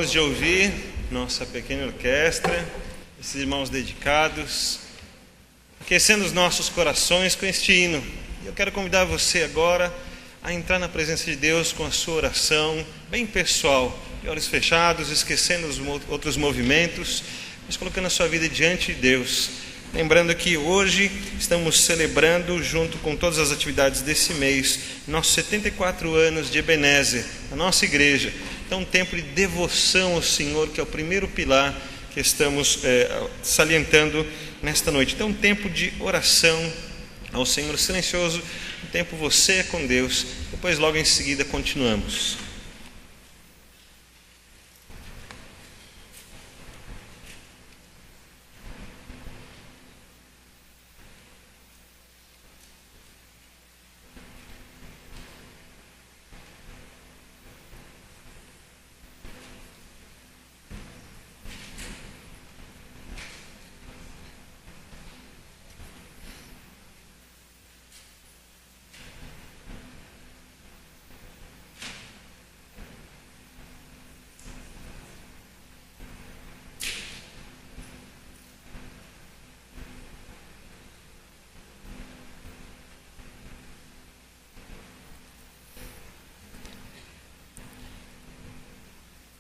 Acabamos de ouvir nossa pequena orquestra, esses irmãos dedicados, aquecendo os nossos corações com este hino. E eu quero convidar você agora a entrar na presença de Deus com a sua oração bem pessoal, de olhos fechados, esquecendo os outros movimentos, mas colocando a sua vida diante de Deus. Lembrando que hoje estamos celebrando, junto com todas as atividades desse mês, nossos 74 anos de Ebenezer, a nossa igreja. Então, um tempo de devoção ao Senhor, que é o primeiro pilar que estamos salientando nesta noite. Então, um tempo de oração ao Senhor silencioso, um tempo você com Deus. Depois, logo em seguida, continuamos.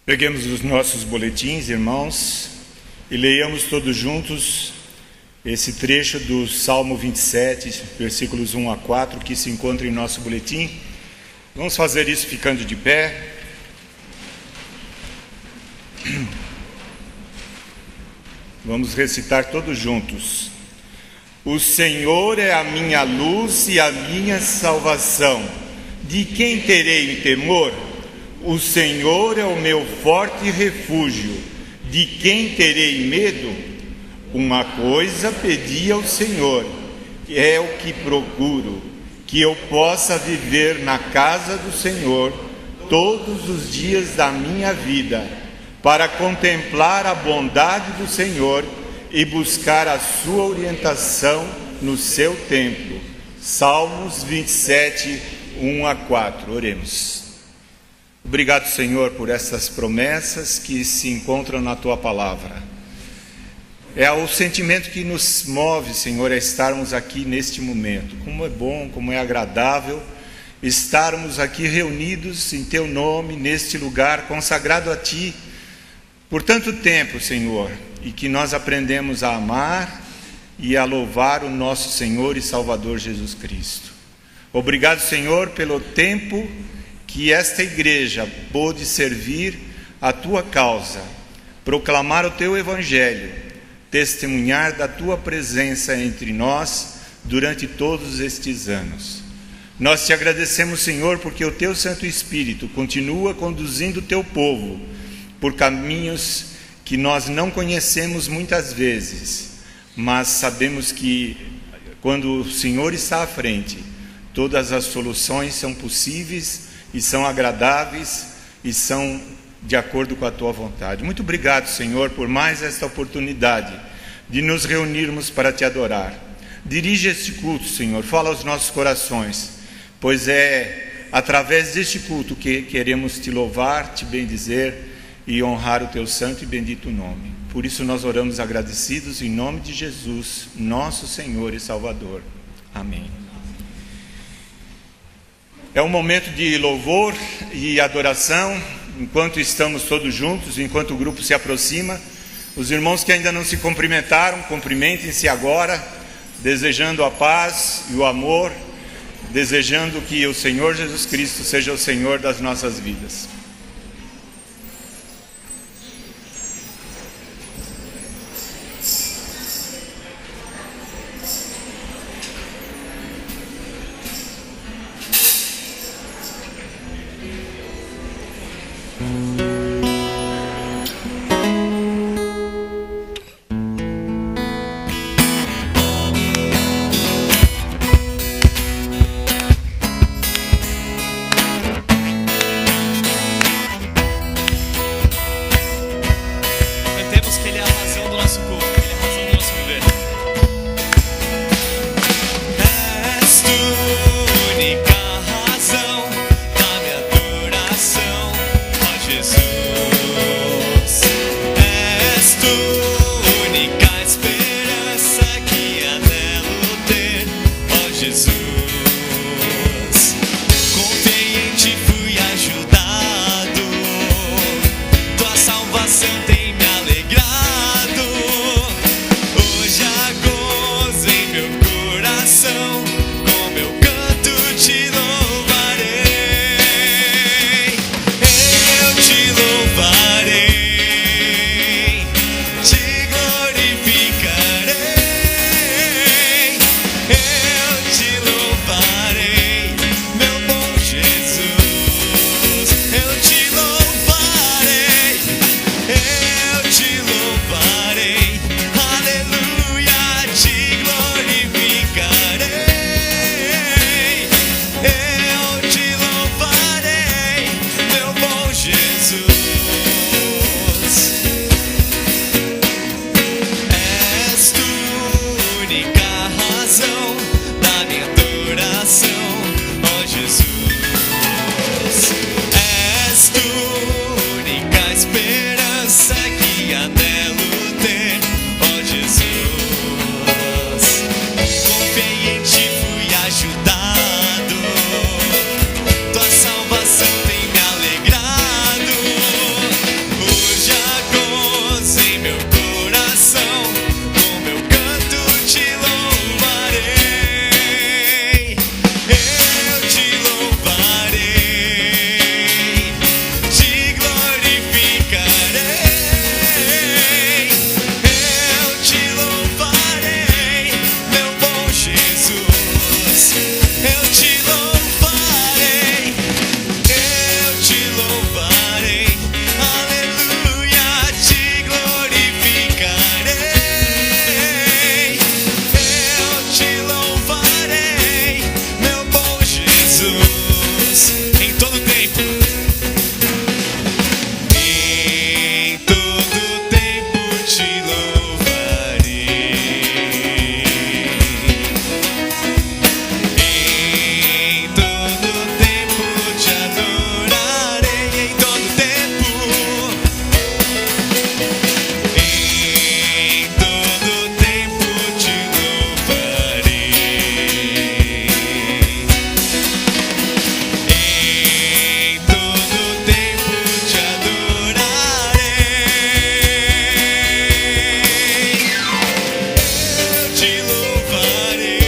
Peguemos os nossos boletins, irmãos, e leiamos todos juntos esse trecho do Salmo 27, versículos 1 a 4, que se encontra em nosso boletim. Vamos fazer isso ficando de pé. Vamos recitar todos juntos. O Senhor é a minha luz e a minha salvação. De quem terei temor? O Senhor é o meu forte refúgio. De quem terei medo? Uma coisa pedi ao Senhor, que é o que procuro, que eu possa viver na casa do Senhor todos os dias da minha vida, para contemplar a bondade do Senhor e buscar a sua orientação no seu templo. Salmos 27, 1 a 4. Oremos. Obrigado, Senhor, por essas promessas que se encontram na Tua Palavra. É o sentimento que nos move, Senhor, a estarmos aqui neste momento. Como é bom, como é agradável estarmos aqui reunidos em Teu nome, neste lugar consagrado a Ti, por tanto tempo, Senhor, e que nós aprendemos a amar e a louvar o nosso Senhor e Salvador Jesus Cristo. Obrigado, Senhor, pelo tempo que esta igreja pôde servir a Tua causa, proclamar o Teu Evangelho, testemunhar da Tua presença entre nós durante todos estes anos. Nós Te agradecemos, Senhor, porque o Teu Santo Espírito continua conduzindo o Teu povo por caminhos que nós não conhecemos muitas vezes, mas sabemos que quando o Senhor está à frente, todas as soluções são possíveis e são agradáveis e são de acordo com a Tua vontade. Muito obrigado, Senhor, por mais esta oportunidade de nos reunirmos para Te adorar. Dirige este culto, Senhor, fala aos nossos corações, pois é através deste culto que queremos Te louvar, Te bendizer e honrar o Teu santo e bendito nome. Por isso nós oramos agradecidos em nome de Jesus, nosso Senhor e Salvador. Amém. É um momento de louvor e adoração, enquanto estamos todos juntos, enquanto o grupo se aproxima. Os irmãos que ainda não se cumprimentaram, cumprimentem-se agora, desejando a paz e o amor, desejando que o Senhor Jesus Cristo seja o Senhor das nossas vidas. Confiei em ti, fui ajudado. Tua salvação tem me alegrado. Hoje há gozo em meu coração. Com meu canto te louvarei. Eu te louvarei, te glorificarei. Eu te louvarei, meu bom Jesus. Eu te louvarei, eu te louvarei. Aleluia, te glorificarei. Eu te louvarei, meu bom Jesus. És tu única razão da minha adoração, ó Jesus. És tu única esperança que anelo ter, ó Jesus. Confiei em ti, fui ajudado. Tua salvação tem me alegrado. Hoje há gozo em meu coração. Com meu canto te louvarei. Eu te louvarei, te glorificarei. Eu te louvarei, meu bom Jesus. Eu te louvarei, eu te louvarei. Aleluia, te glorificarei. Eu te louvarei, meu bom Jesus. Em todo tempo, em todo tempo te louvarei. Em todo tempo te adorarei. Em todo tempo, em todo tempo te louvarei. Em todo tempo te adorarei. Eu te louvarei,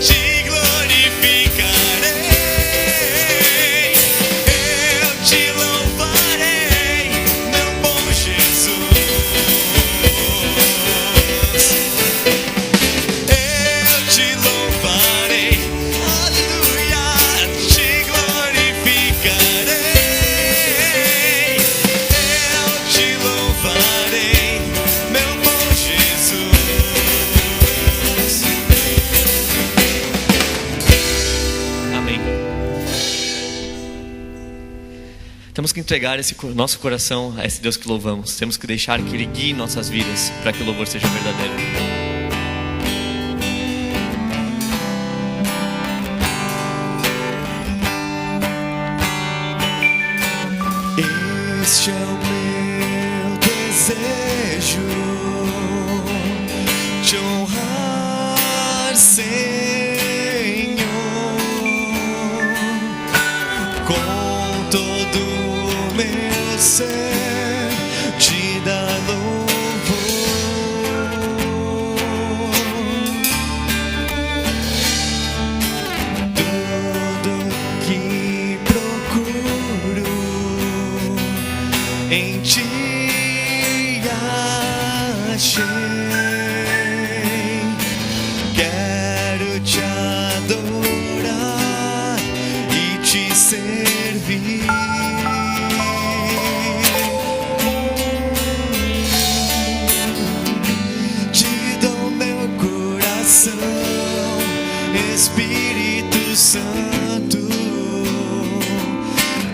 te glorificarei. Eu te louvarei, meu bom Jesus. Eu te louvarei, aleluia, te glorificarei. Eu te louvarei, meu bom Jesus. Amém. Temos que entregar nosso coração a esse Deus que louvamos. Temos que deixar que Ele guie nossas vidas para que o louvor seja verdadeiro. Este é o meu desejo, te honrar, Senhor, com todo o meu ser, te dar louvor. Tudo que procuro em ti achei. Quero te adorar e te servir. Te dou meu coração, Espírito Santo.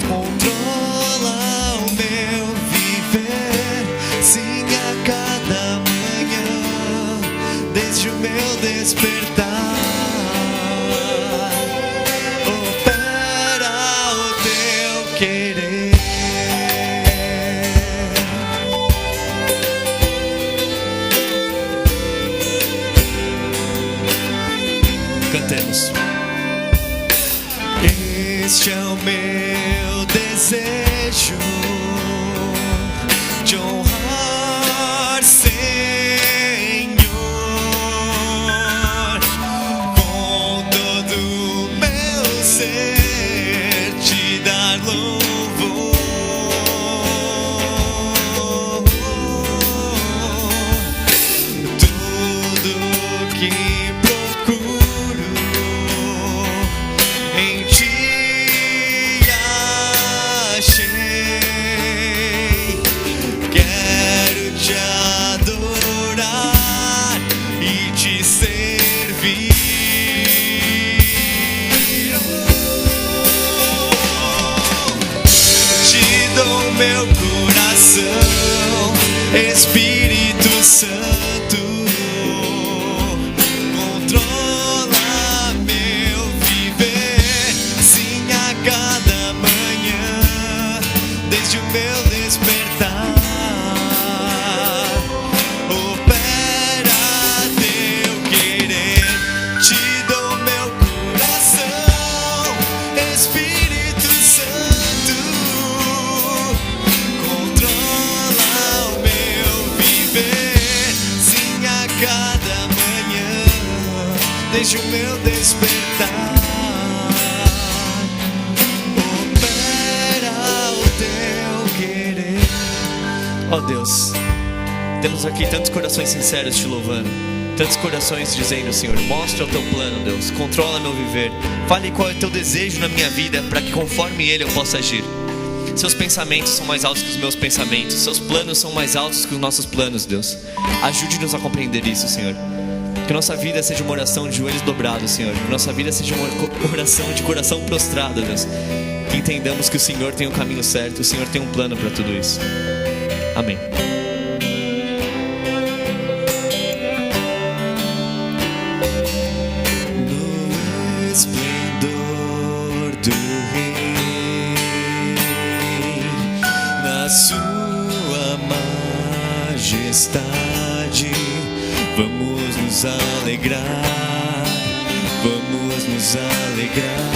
Controla o meu viver, sim, a cada manhã, desde o meu despertar. Opera o teu querer. Cantemos. Este é o meu desejo, de honrar, Senhor, com todo o meu ser, te dar louvor. Tudo que procuro em ti achei. Quero te adorar e te servir. Te dou meu coração, Espírito Santo. Controla meu viver, sim, a cada manhã, desde o meu despertar. Opera teu querer, te dou meu coração, Espírito Santo. Controla o meu viver, sim, a cada manhã, desde o meu despertar. Opera o teu querer. Ó Deus, temos aqui tantos corações sinceros te louvando, tantos corações dizendo: Senhor, mostra o teu plano, Deus, controla meu viver, fale qual é o teu desejo na minha vida, para que conforme ele eu possa agir. Seus pensamentos são mais altos que os meus pensamentos, seus planos são mais altos que os nossos planos, Deus. Ajude-nos a compreender isso, Senhor. Que nossa vida seja uma oração de joelhos dobrados, Senhor. Que nossa vida seja uma oração de coração prostrado, Deus. Que entendamos que o Senhor tem o caminho certo, o Senhor tem um plano para tudo isso. Amém. No esplendor do Rei, na sua majestade, vamos nos alegrar, vamos nos alegrar,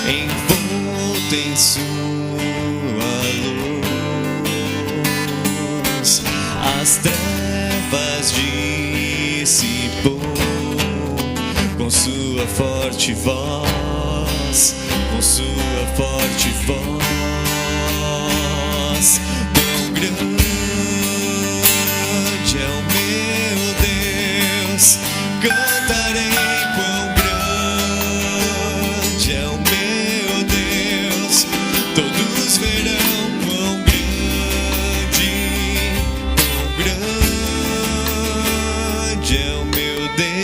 envolto em sua luz, as trevas dissipou, com sua forte voz, com sua forte voz. Tão grande é o meu Deus, cantarei quão grande é o meu Deus, todos verão quão grande é o meu Deus.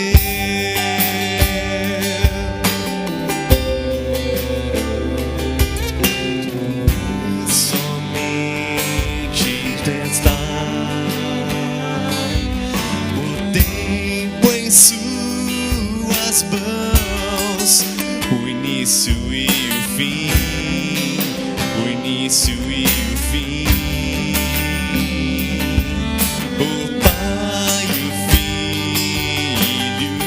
Somente testar o tempo em suas mãos, o início e o fim, o início e o fim, o Pai e o Filho,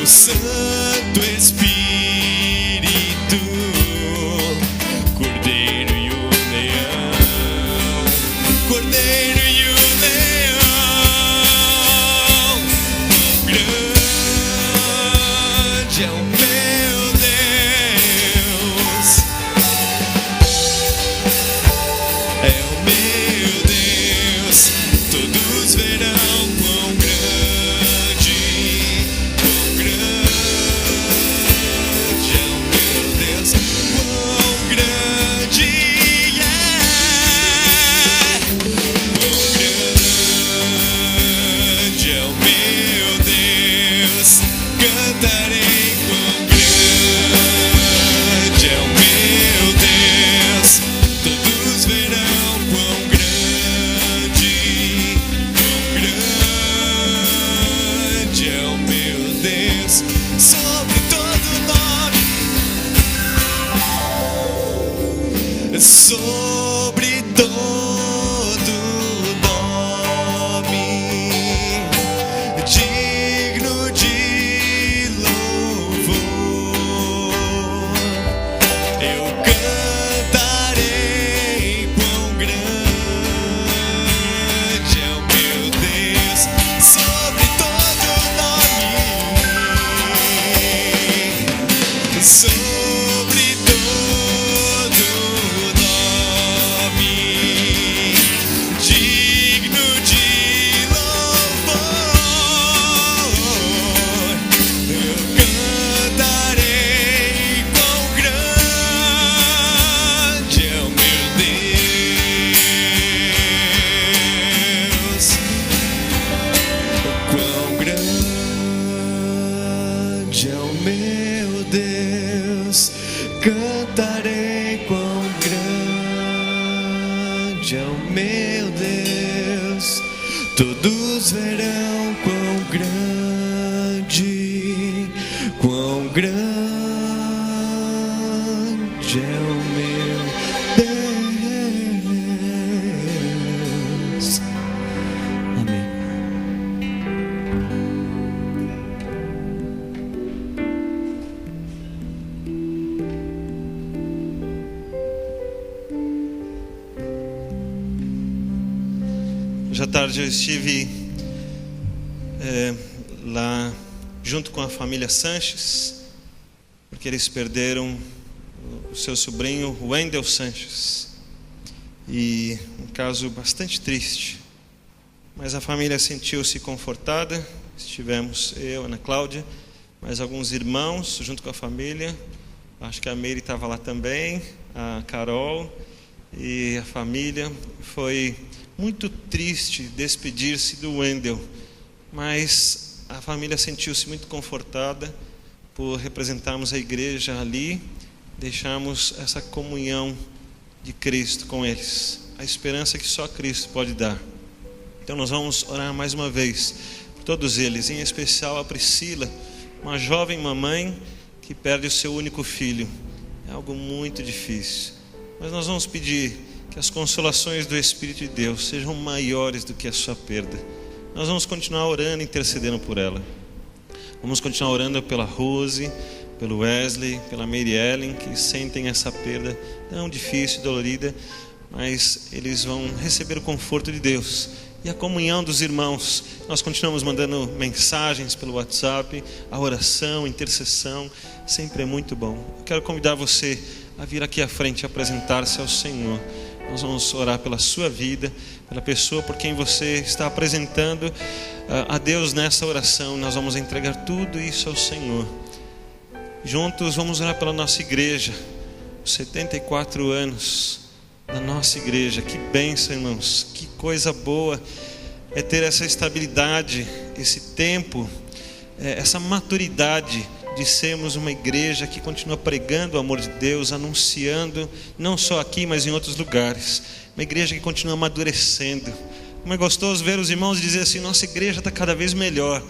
o Santo Espírito, Cordeiro e o Leão, Cordeiro e o Leão. Grande é o meu Deus, é o meu Deus, todos verão quão grande é o meu Deus, quão grande é, quão grande é o meu Deus, cantarei quão grande é o meu Deus, todos verão quão grande é todos verão quão grande é o meu Deus. Amém. Hoje à tarde eu estive lá junto com a família Sanches, porque eles perderam o seu sobrinho Wendel Sanches, e um caso bastante triste, mas a família sentiu-se confortada. Estivemos eu, Ana Cláudia, mais alguns irmãos junto com a família, acho que a Meire estava lá também, a Carol e a família. Foi muito triste despedir-se do Wendel, mas a família sentiu-se muito confortada por representarmos a igreja ali, deixamos essa comunhão de Cristo com eles, a esperança que só Cristo pode dar. Então nós vamos orar mais uma vez por todos eles, em especial a Priscila, uma jovem mamãe que perde o seu único filho. É algo muito difícil, mas nós vamos pedir que as consolações do Espírito de Deus sejam maiores do que a sua perda. Nós vamos continuar orando e intercedendo por ela. Vamos continuar orando pela Rose, pelo Wesley, pela Mary Ellen, que sentem essa perda tão difícil e dolorida, mas eles vão receber o conforto de Deus e a comunhão dos irmãos. Nós continuamos mandando mensagens pelo WhatsApp, a oração, a intercessão, sempre é muito bom. Eu quero convidar você a vir aqui à frente e apresentar-se ao Senhor. Nós vamos orar pela sua vida, pela pessoa por quem você está apresentando a Deus nessa oração. Nós vamos entregar tudo isso ao Senhor. Juntos vamos orar pela nossa igreja, os 74 anos da nossa igreja. Que bênção, irmãos, que coisa boa é ter essa estabilidade, esse tempo, essa maturidade de sermos uma igreja que continua pregando o amor de Deus, anunciando, não só aqui, mas em outros lugares. Uma igreja que continua amadurecendo. Como é gostoso ver os irmãos dizer assim: nossa igreja está cada vez melhor.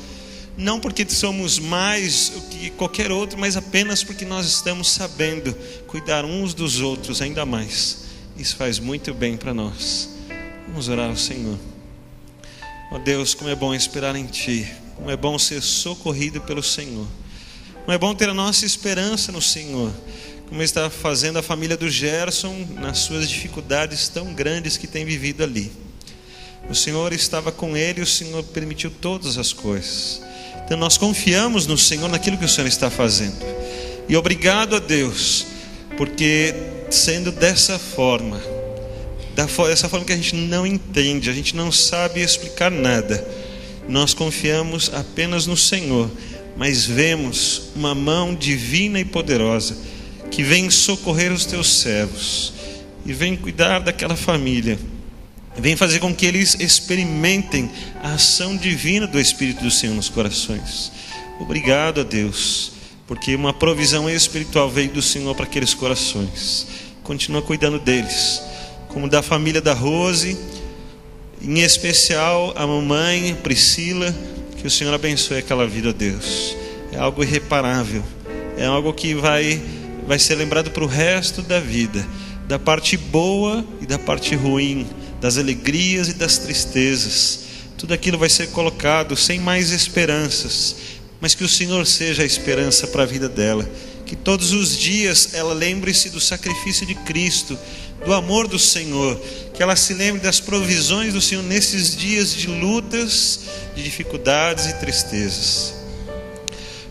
Não porque somos mais do que qualquer outro, mas apenas porque nós estamos sabendo cuidar uns dos outros ainda mais. Isso faz muito bem para nós. Vamos orar ao Senhor. Ó Deus, como é bom esperar em Ti, como é bom ser socorrido pelo Senhor. Como é bom ter a nossa esperança no Senhor, como está fazendo a família do Gerson nas suas dificuldades tão grandes que tem vivido ali. O Senhor estava com ele e o Senhor permitiu todas as coisas. Então nós confiamos no Senhor, naquilo que o Senhor está fazendo. E obrigado a Deus, porque sendo dessa forma que a gente não entende, a gente não sabe explicar nada, nós confiamos apenas no Senhor, mas vemos uma mão divina e poderosa que vem socorrer os teus servos e vem cuidar daquela família, vem fazer com que eles experimentem a ação divina do Espírito do Senhor nos corações. Obrigado a Deus, porque uma provisão espiritual veio do Senhor para aqueles corações. Continua cuidando deles, como da família da Rose, em especial a mamãe Priscila. Que o Senhor abençoe aquela vida, Deus. É algo irreparável, é algo que vai ser lembrado para o resto da vida, da parte boa e da parte ruim, das alegrias e das tristezas. Tudo aquilo vai ser colocado sem mais esperanças, mas que o Senhor seja a esperança para a vida dela. Que todos os dias ela lembre-se do sacrifício de Cristo, do amor do Senhor, que ela se lembre das provisões do Senhor nesses dias de lutas, de dificuldades e tristezas.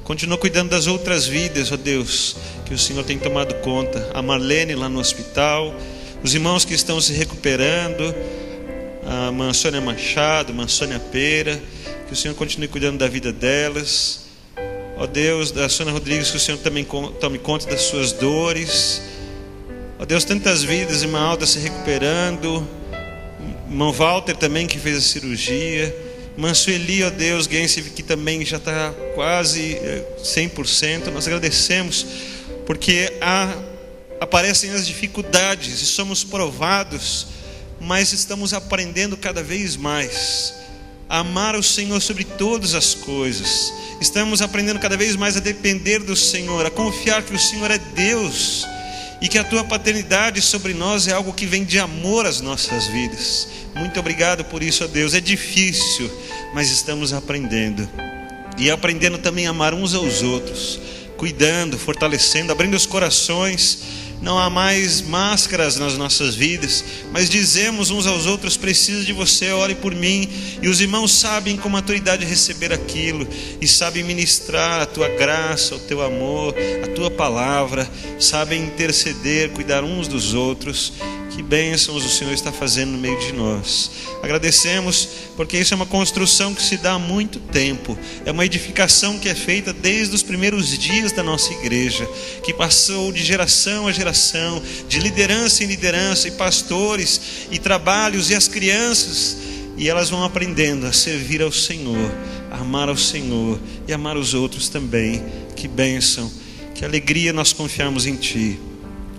Continua cuidando das outras vidas, ó Deus, que o Senhor tem tomado conta. A Marlene lá no hospital, os irmãos que estão se recuperando, a Mansônia Machado, Mansônia Pera, que o Senhor continue cuidando da vida delas. Ó Deus, da Sônia Rodrigues, que o Senhor também tome conta das suas dores. Ó Deus, tantas vidas, irmã Alda se recuperando, irmão Walter também que fez a cirurgia, irmã Sueli, ó Deus, que também já está quase 100%. Nós agradecemos porque aparecem as dificuldades e somos provados, mas estamos aprendendo cada vez mais. a amar o Senhor sobre todas as coisas. Estamos aprendendo cada vez mais a depender do Senhor, a confiar que o Senhor é Deus e que a tua paternidade sobre nós é algo que vem de amor às nossas vidas. Muito obrigado por isso, ó Deus. É difícil, mas estamos aprendendo. E aprendendo também a amar uns aos outros, cuidando, fortalecendo, abrindo os corações. Não há mais máscaras nas nossas vidas, mas dizemos uns aos outros: preciso de você, ore por mim. E os irmãos sabem com maturidade receber aquilo, e sabem ministrar a tua graça, o teu amor, a tua palavra, sabem interceder, cuidar uns dos outros. Que bênçãos o Senhor está fazendo no meio de nós. Agradecemos porque isso é uma construção que se dá há muito tempo. É uma edificação que é feita desde os primeiros dias da nossa igreja, que passou de geração a geração, de liderança em liderança, e pastores, e trabalhos, e as crianças. E elas vão aprendendo a servir ao Senhor, a amar ao Senhor e amar os outros também. Que bênção, que alegria nós confiarmos em Ti.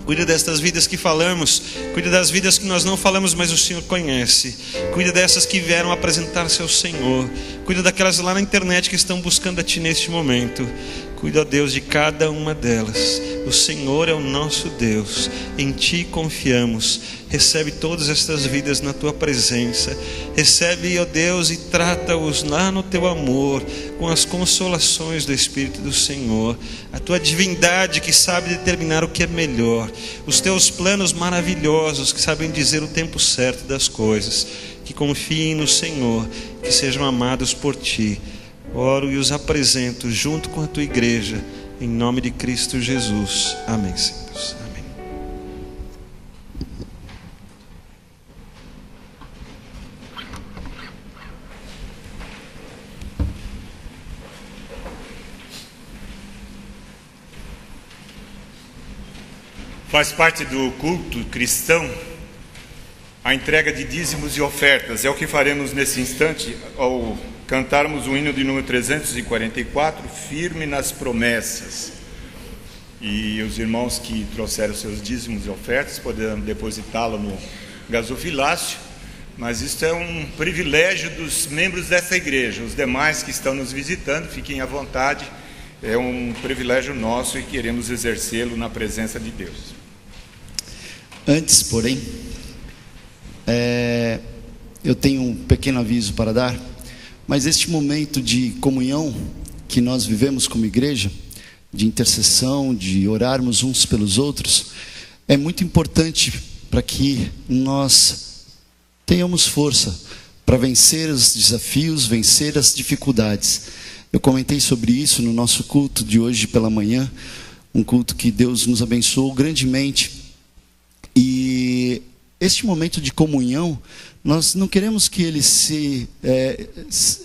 Cuida destas vidas que falamos, cuida das vidas que nós não falamos, mas o Senhor conhece. Cuida dessas que vieram apresentar-se ao Senhor. Cuida daquelas lá na internet que estão buscando a Ti neste momento. Cuida, ó Deus, de cada uma delas. O Senhor é o nosso Deus, em Ti confiamos. Recebe todas estas vidas na Tua presença. Recebe, ó Deus, e trata-os lá no Teu amor, com as consolações do Espírito do Senhor. A Tua divindade que sabe determinar o que é melhor. Os Teus planos maravilhosos que sabem dizer o tempo certo das coisas. Que confiem no Senhor, que sejam amados por Ti. Oro e os apresento junto com a Tua igreja, em nome de Cristo Jesus. Amém, Senhor. Amém. Faz parte do culto cristão a entrega de dízimos e ofertas. É o que faremos nesse instante ao cantarmos o hino de número 344, Firme nas Promessas. E os irmãos que trouxeram seus dízimos e ofertas poderão depositá-lo no gasofilácio, mas isso é um privilégio dos membros dessa igreja. Os demais que estão nos visitando, fiquem à vontade, é um privilégio nosso e queremos exercê-lo na presença de Deus. Antes, porém, eu tenho um pequeno aviso para dar. Mas este momento de comunhão que nós vivemos como igreja, de intercessão, de orarmos uns pelos outros, é muito importante para que nós tenhamos força para vencer os desafios, vencer as dificuldades. Eu comentei sobre isso no nosso culto de hoje pela manhã, um culto que Deus nos abençoou grandemente. E este momento de comunhão, nós não queremos que ele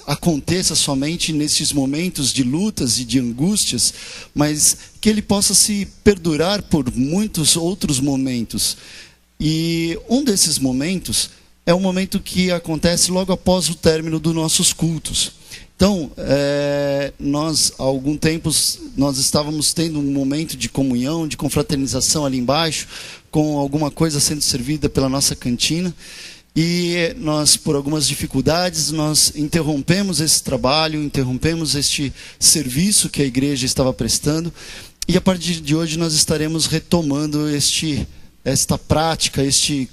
aconteça somente nesses momentos de lutas e de angústias, mas que ele possa se perdurar por muitos outros momentos. E um desses momentos é o momento que acontece logo após o término dos nossos cultos. Então, nós, há algum tempo, nós estávamos tendo um momento de comunhão, de confraternização ali embaixo, com alguma coisa sendo servida pela nossa cantina. E nós, por algumas dificuldades, nós interrompemos esse trabalho, interrompemos este serviço que a igreja estava prestando. E a partir de hoje nós estaremos retomando esta prática, este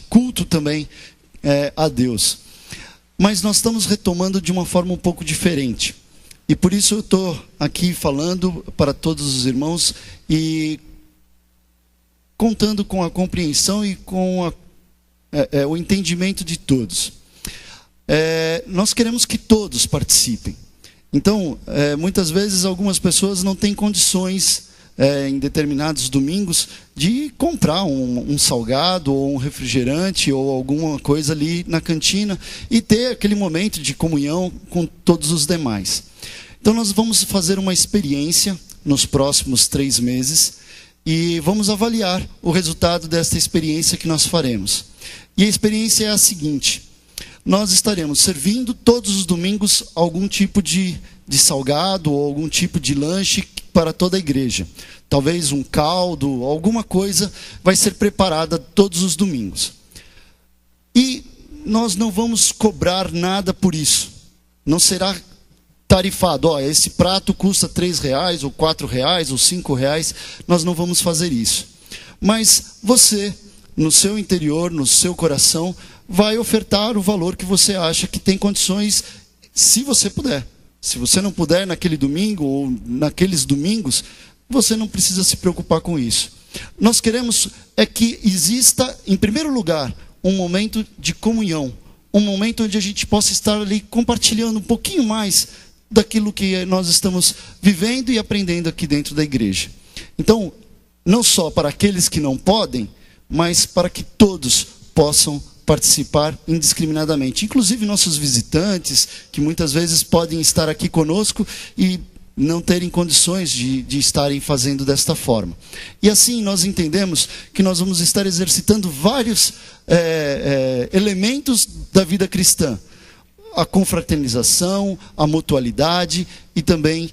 culto também a Deus. Mas nós estamos retomando de uma forma um pouco diferente. E por isso eu estou aqui falando para todos os irmãos e contando com a compreensão e com o entendimento de todos. Nós queremos que todos participem. Então, muitas vezes algumas pessoas não têm condições, em determinados domingos, de comprar um salgado ou um refrigerante ou alguma coisa ali na cantina e ter aquele momento de comunhão com todos os demais. Então nós vamos fazer uma experiência nos próximos 3 meses e vamos avaliar o resultado desta experiência que nós faremos. E a experiência é a seguinte: nós estaremos servindo todos os domingos algum tipo de salgado ou algum tipo de lanche para toda a igreja. Talvez um caldo, alguma coisa vai ser preparada todos os domingos. E nós não vamos cobrar nada por isso. Não será tarifado, ó, esse prato custa R$3, ou R$4, ou R$5. Nós não vamos fazer isso. Mas você, no seu interior, no seu coração, vai ofertar o valor que você acha que tem condições, se você puder. Se você não puder naquele domingo ou naqueles domingos, você não precisa se preocupar com isso. Nós queremos é que exista, em primeiro lugar, um momento de comunhão. Um momento onde a gente possa estar ali compartilhando um pouquinho mais daquilo que nós estamos vivendo e aprendendo aqui dentro da igreja. Então, não só para aqueles que não podem, mas para que todos possam participar indiscriminadamente. Inclusive nossos visitantes, que muitas vezes podem estar aqui conosco e não terem condições de estarem fazendo desta forma. E assim nós entendemos que nós vamos estar exercitando vários elementos da vida cristã. A confraternização, a mutualidade e também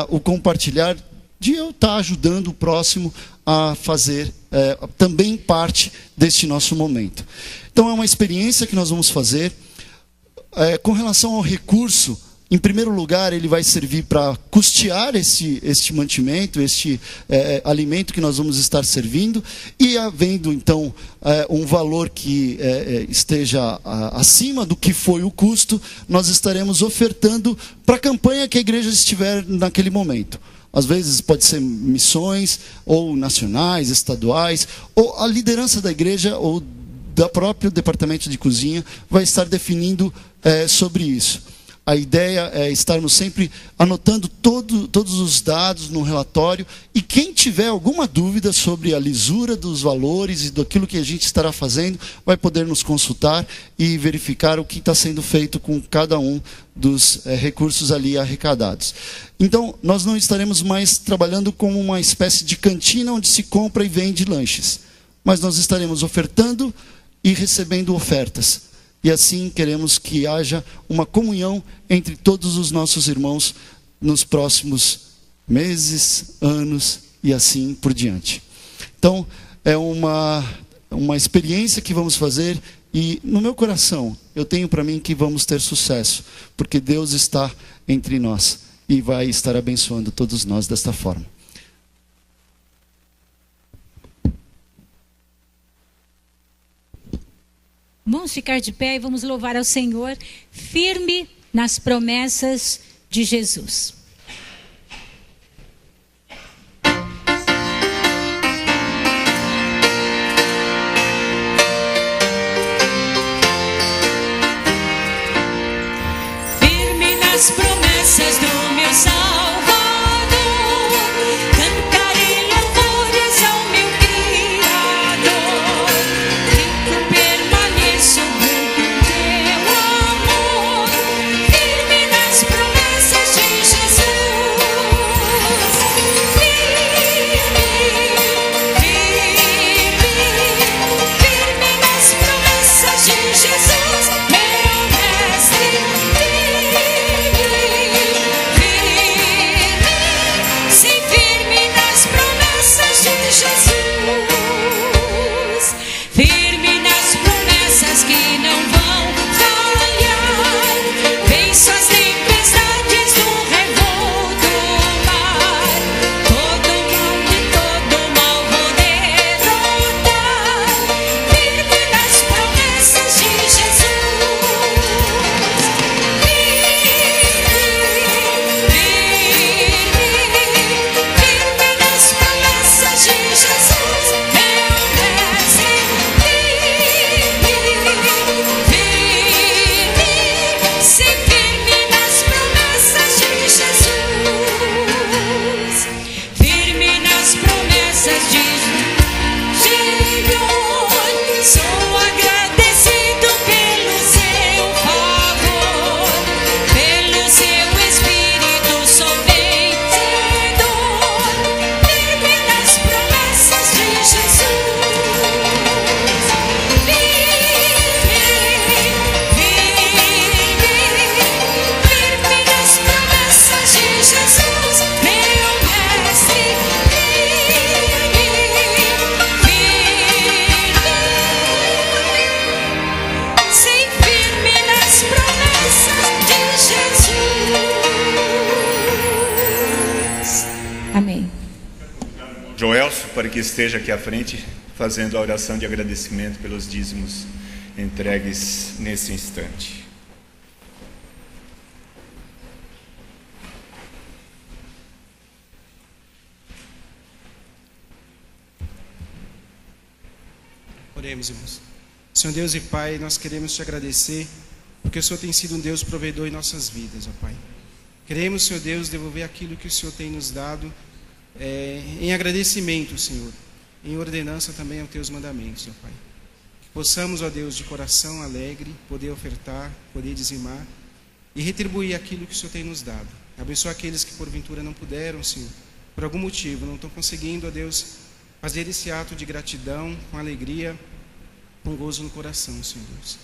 o compartilhar de eu estar ajudando o próximo a fazer também parte deste nosso momento. Então é uma experiência que nós vamos fazer. Com relação ao recurso, em primeiro lugar, ele vai servir para custear este mantimento, este alimento que nós vamos estar servindo. E havendo, então, um valor que esteja acima do que foi o custo, nós estaremos ofertando para a campanha que a igreja estiver naquele momento. Às vezes pode ser missões, ou nacionais, estaduais, ou a liderança da igreja, ou do próprio departamento de cozinha, vai estar definindo sobre isso. A ideia é estarmos sempre anotando todos os dados no relatório, e quem tiver alguma dúvida sobre a lisura dos valores e daquilo que a gente estará fazendo, vai poder nos consultar e verificar o que está sendo feito com cada um dos recursos ali arrecadados. Então, nós não estaremos mais trabalhando como uma espécie de cantina onde se compra e vende lanches, mas nós estaremos ofertando e recebendo ofertas. E assim queremos que haja uma comunhão entre todos os nossos irmãos nos próximos meses, anos e assim por diante. Então, é uma experiência que vamos fazer, e no meu coração eu tenho para mim que vamos ter sucesso, porque Deus está entre nós e vai estar abençoando todos nós desta forma. Vamos ficar de pé e vamos louvar ao Senhor, firme nas promessas de Jesus. Firme nas promessas do meu Salvador, cantarei louvores ao meu Criador. Sobre o teu amor, firme nas promessas de Jesus. para que esteja aqui à frente fazendo a oração de agradecimento pelos dízimos entregues nesse instante. Oremos, irmãos. Senhor Deus e Pai, nós queremos te agradecer, porque o Senhor tem sido um Deus provedor em nossas vidas, ó Pai. Queremos, Senhor Deus, devolver aquilo que o Senhor tem nos dado em agradecimento, Senhor, em ordenança também aos teus mandamentos, ó Pai. Que possamos, ó Deus, de coração alegre, poder ofertar, poder dizimar e retribuir aquilo que o Senhor tem nos dado. Abençoa aqueles que porventura não puderam, Senhor, por algum motivo, não estão conseguindo, ó Deus, fazer esse ato de gratidão com alegria, com gozo no coração, Senhor Deus.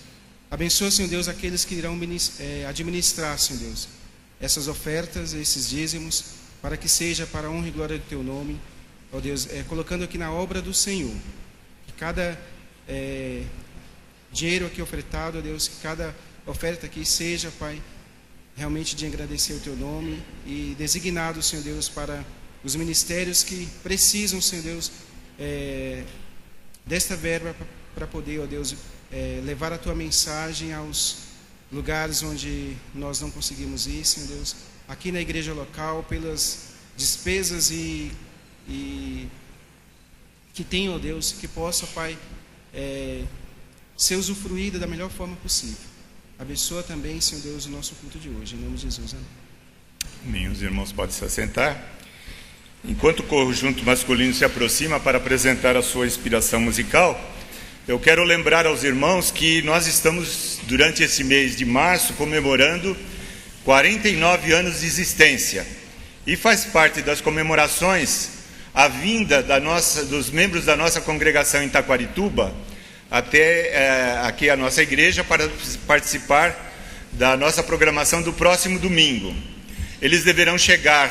Abençoa, Senhor Deus, aqueles que irão administrar, Senhor Deus, essas ofertas, esses dízimos, para que seja para a honra e glória do Teu nome, ó Deus, colocando aqui na obra do Senhor, que cada dinheiro aqui ofertado, ó Deus, que cada oferta aqui seja, Pai, realmente de agradecer o Teu nome e designado, Senhor Deus, para os ministérios que precisam, Senhor Deus, desta verba para poder, ó Deus, levar a Tua mensagem aos lugares onde nós não conseguimos ir, Senhor Deus, aqui na igreja local, pelas despesas e que tenha, ó Deus, que possa, Pai, ser usufruída da melhor forma possível. Abençoa também, Senhor Deus, o nosso culto de hoje, em nome de Jesus, amém. Amém. Os irmãos podem se assentar. Enquanto o conjunto masculino se aproxima para apresentar a sua inspiração musical, eu quero lembrar aos irmãos que nós estamos, durante esse mês de março, comemorando 49 anos de existência. E faz parte das comemorações a vinda dos membros da nossa congregação em Taquarituba até aqui a nossa igreja para participar da nossa programação do próximo domingo. Eles deverão chegar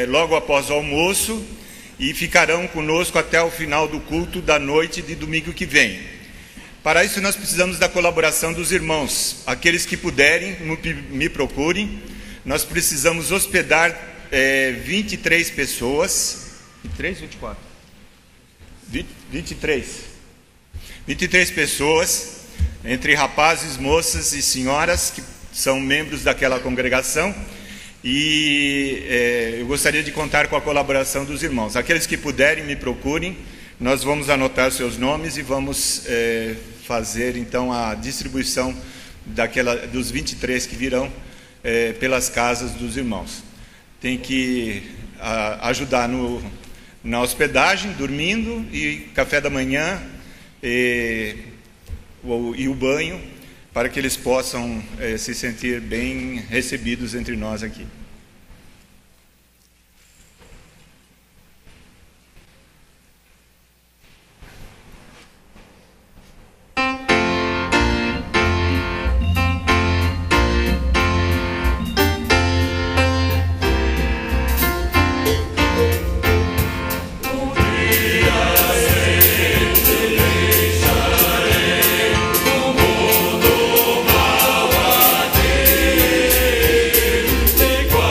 logo após o almoço e ficarão conosco até o final do culto da noite de domingo que vem. Para isso nós precisamos da colaboração dos irmãos. Aqueles que puderem, me procurem. Nós precisamos hospedar 23 pessoas. 23, 24? 23 pessoas, entre rapazes, moças e senhoras que são membros daquela congregação. E eu gostaria de contar com a colaboração dos irmãos. Aqueles que puderem, me procurem. Nós vamos anotar seus nomes e vamos fazer então a distribuição dos 23 que virão pelas casas dos irmãos. Tem que ajudar na hospedagem, dormindo, e café da manhã e o banho, para que eles possam se sentir bem recebidos entre nós aqui. Igual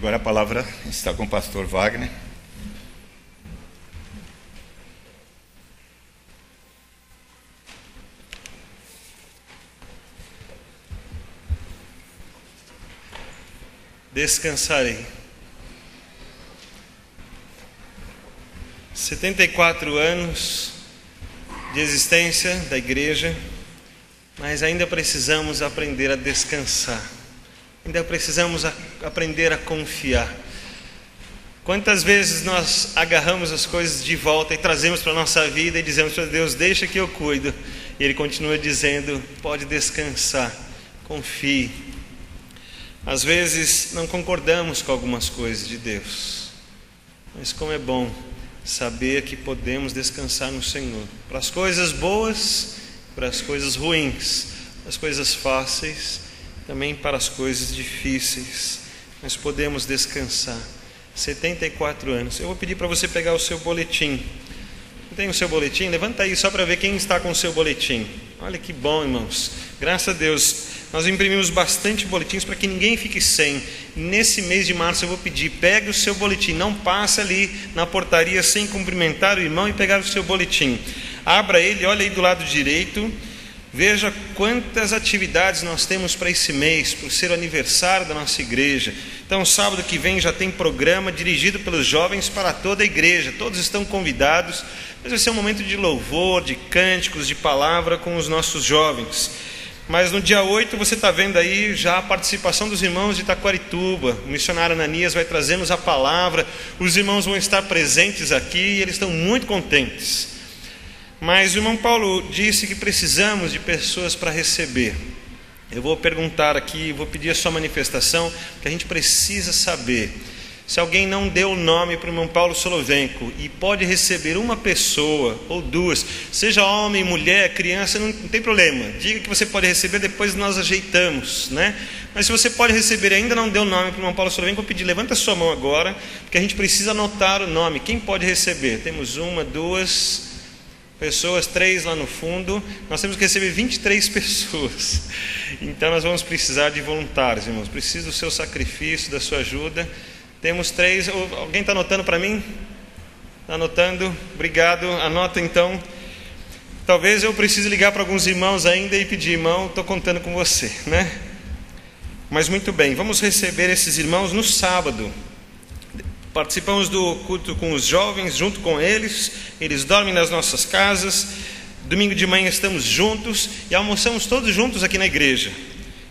Agora a palavra está com o pastor Wagner. Descansarei. 74 anos de existência da igreja, mas ainda precisamos aprender a descansar. Ainda precisamos aprender a confiar. Quantas vezes nós agarramos as coisas de volta e trazemos para a nossa vida e dizemos para Deus, deixa que eu cuido. E Ele continua dizendo, pode descansar, confie. Às vezes não concordamos com algumas coisas de Deus, mas como é bom saber que podemos descansar no Senhor. Para as coisas boas, para as coisas ruins, para as coisas fáceis, também para as coisas difíceis, nós podemos descansar. 74 anos. Eu vou pedir para você pegar o seu boletim. Tem o seu boletim? Levanta aí só para ver quem está com o seu boletim. Olha que bom, irmãos. Graças a Deus. Nós imprimimos bastante boletins para que ninguém fique sem. Nesse mês de março eu vou pedir, pegue o seu boletim. Não passe ali na portaria sem cumprimentar o irmão e pegar o seu boletim. Abra ele, olha aí do lado direito. Veja quantas atividades nós temos para esse mês, por ser o aniversário da nossa igreja. Então, sábado que vem já tem programa dirigido pelos jovens para toda a igreja. Todos estão convidados, mas vai ser um momento de louvor, de cânticos, de palavra com os nossos jovens. Mas no dia 8 você está vendo aí já a participação dos irmãos de Itaquarituba. O missionário Ananias vai trazer-nos a palavra. Os irmãos vão estar presentes aqui e eles estão muito contentes. Mas o irmão Paulo disse que precisamos de pessoas para receber. Eu vou perguntar aqui, vou pedir a sua manifestação, que a gente precisa saber. Se alguém não deu o nome para o irmão Paulo Solovenko e pode receber uma pessoa ou duas, seja homem, mulher, criança, não tem problema. Diga que você pode receber, depois nós ajeitamos, né? Mas se você pode receber e ainda não deu o nome para o irmão Paulo Solovenko, eu vou pedir, levanta a sua mão agora, porque a gente precisa anotar o nome. Quem pode receber? Temos uma, duas pessoas, 3 lá no fundo. Nós temos que receber 23 pessoas. Então nós vamos precisar de voluntários, irmãos. Preciso do seu sacrifício, da sua ajuda. Temos 3. Alguém está anotando para mim? Está anotando? Obrigado. Anota então. Talvez eu precise ligar para alguns irmãos ainda e pedir, irmão, estou contando com você, né? Mas muito bem, vamos receber esses irmãos no sábado. Participamos do culto com os jovens, junto com eles. Eles dormem nas nossas casas. Domingo de manhã estamos juntos e almoçamos todos juntos aqui na igreja.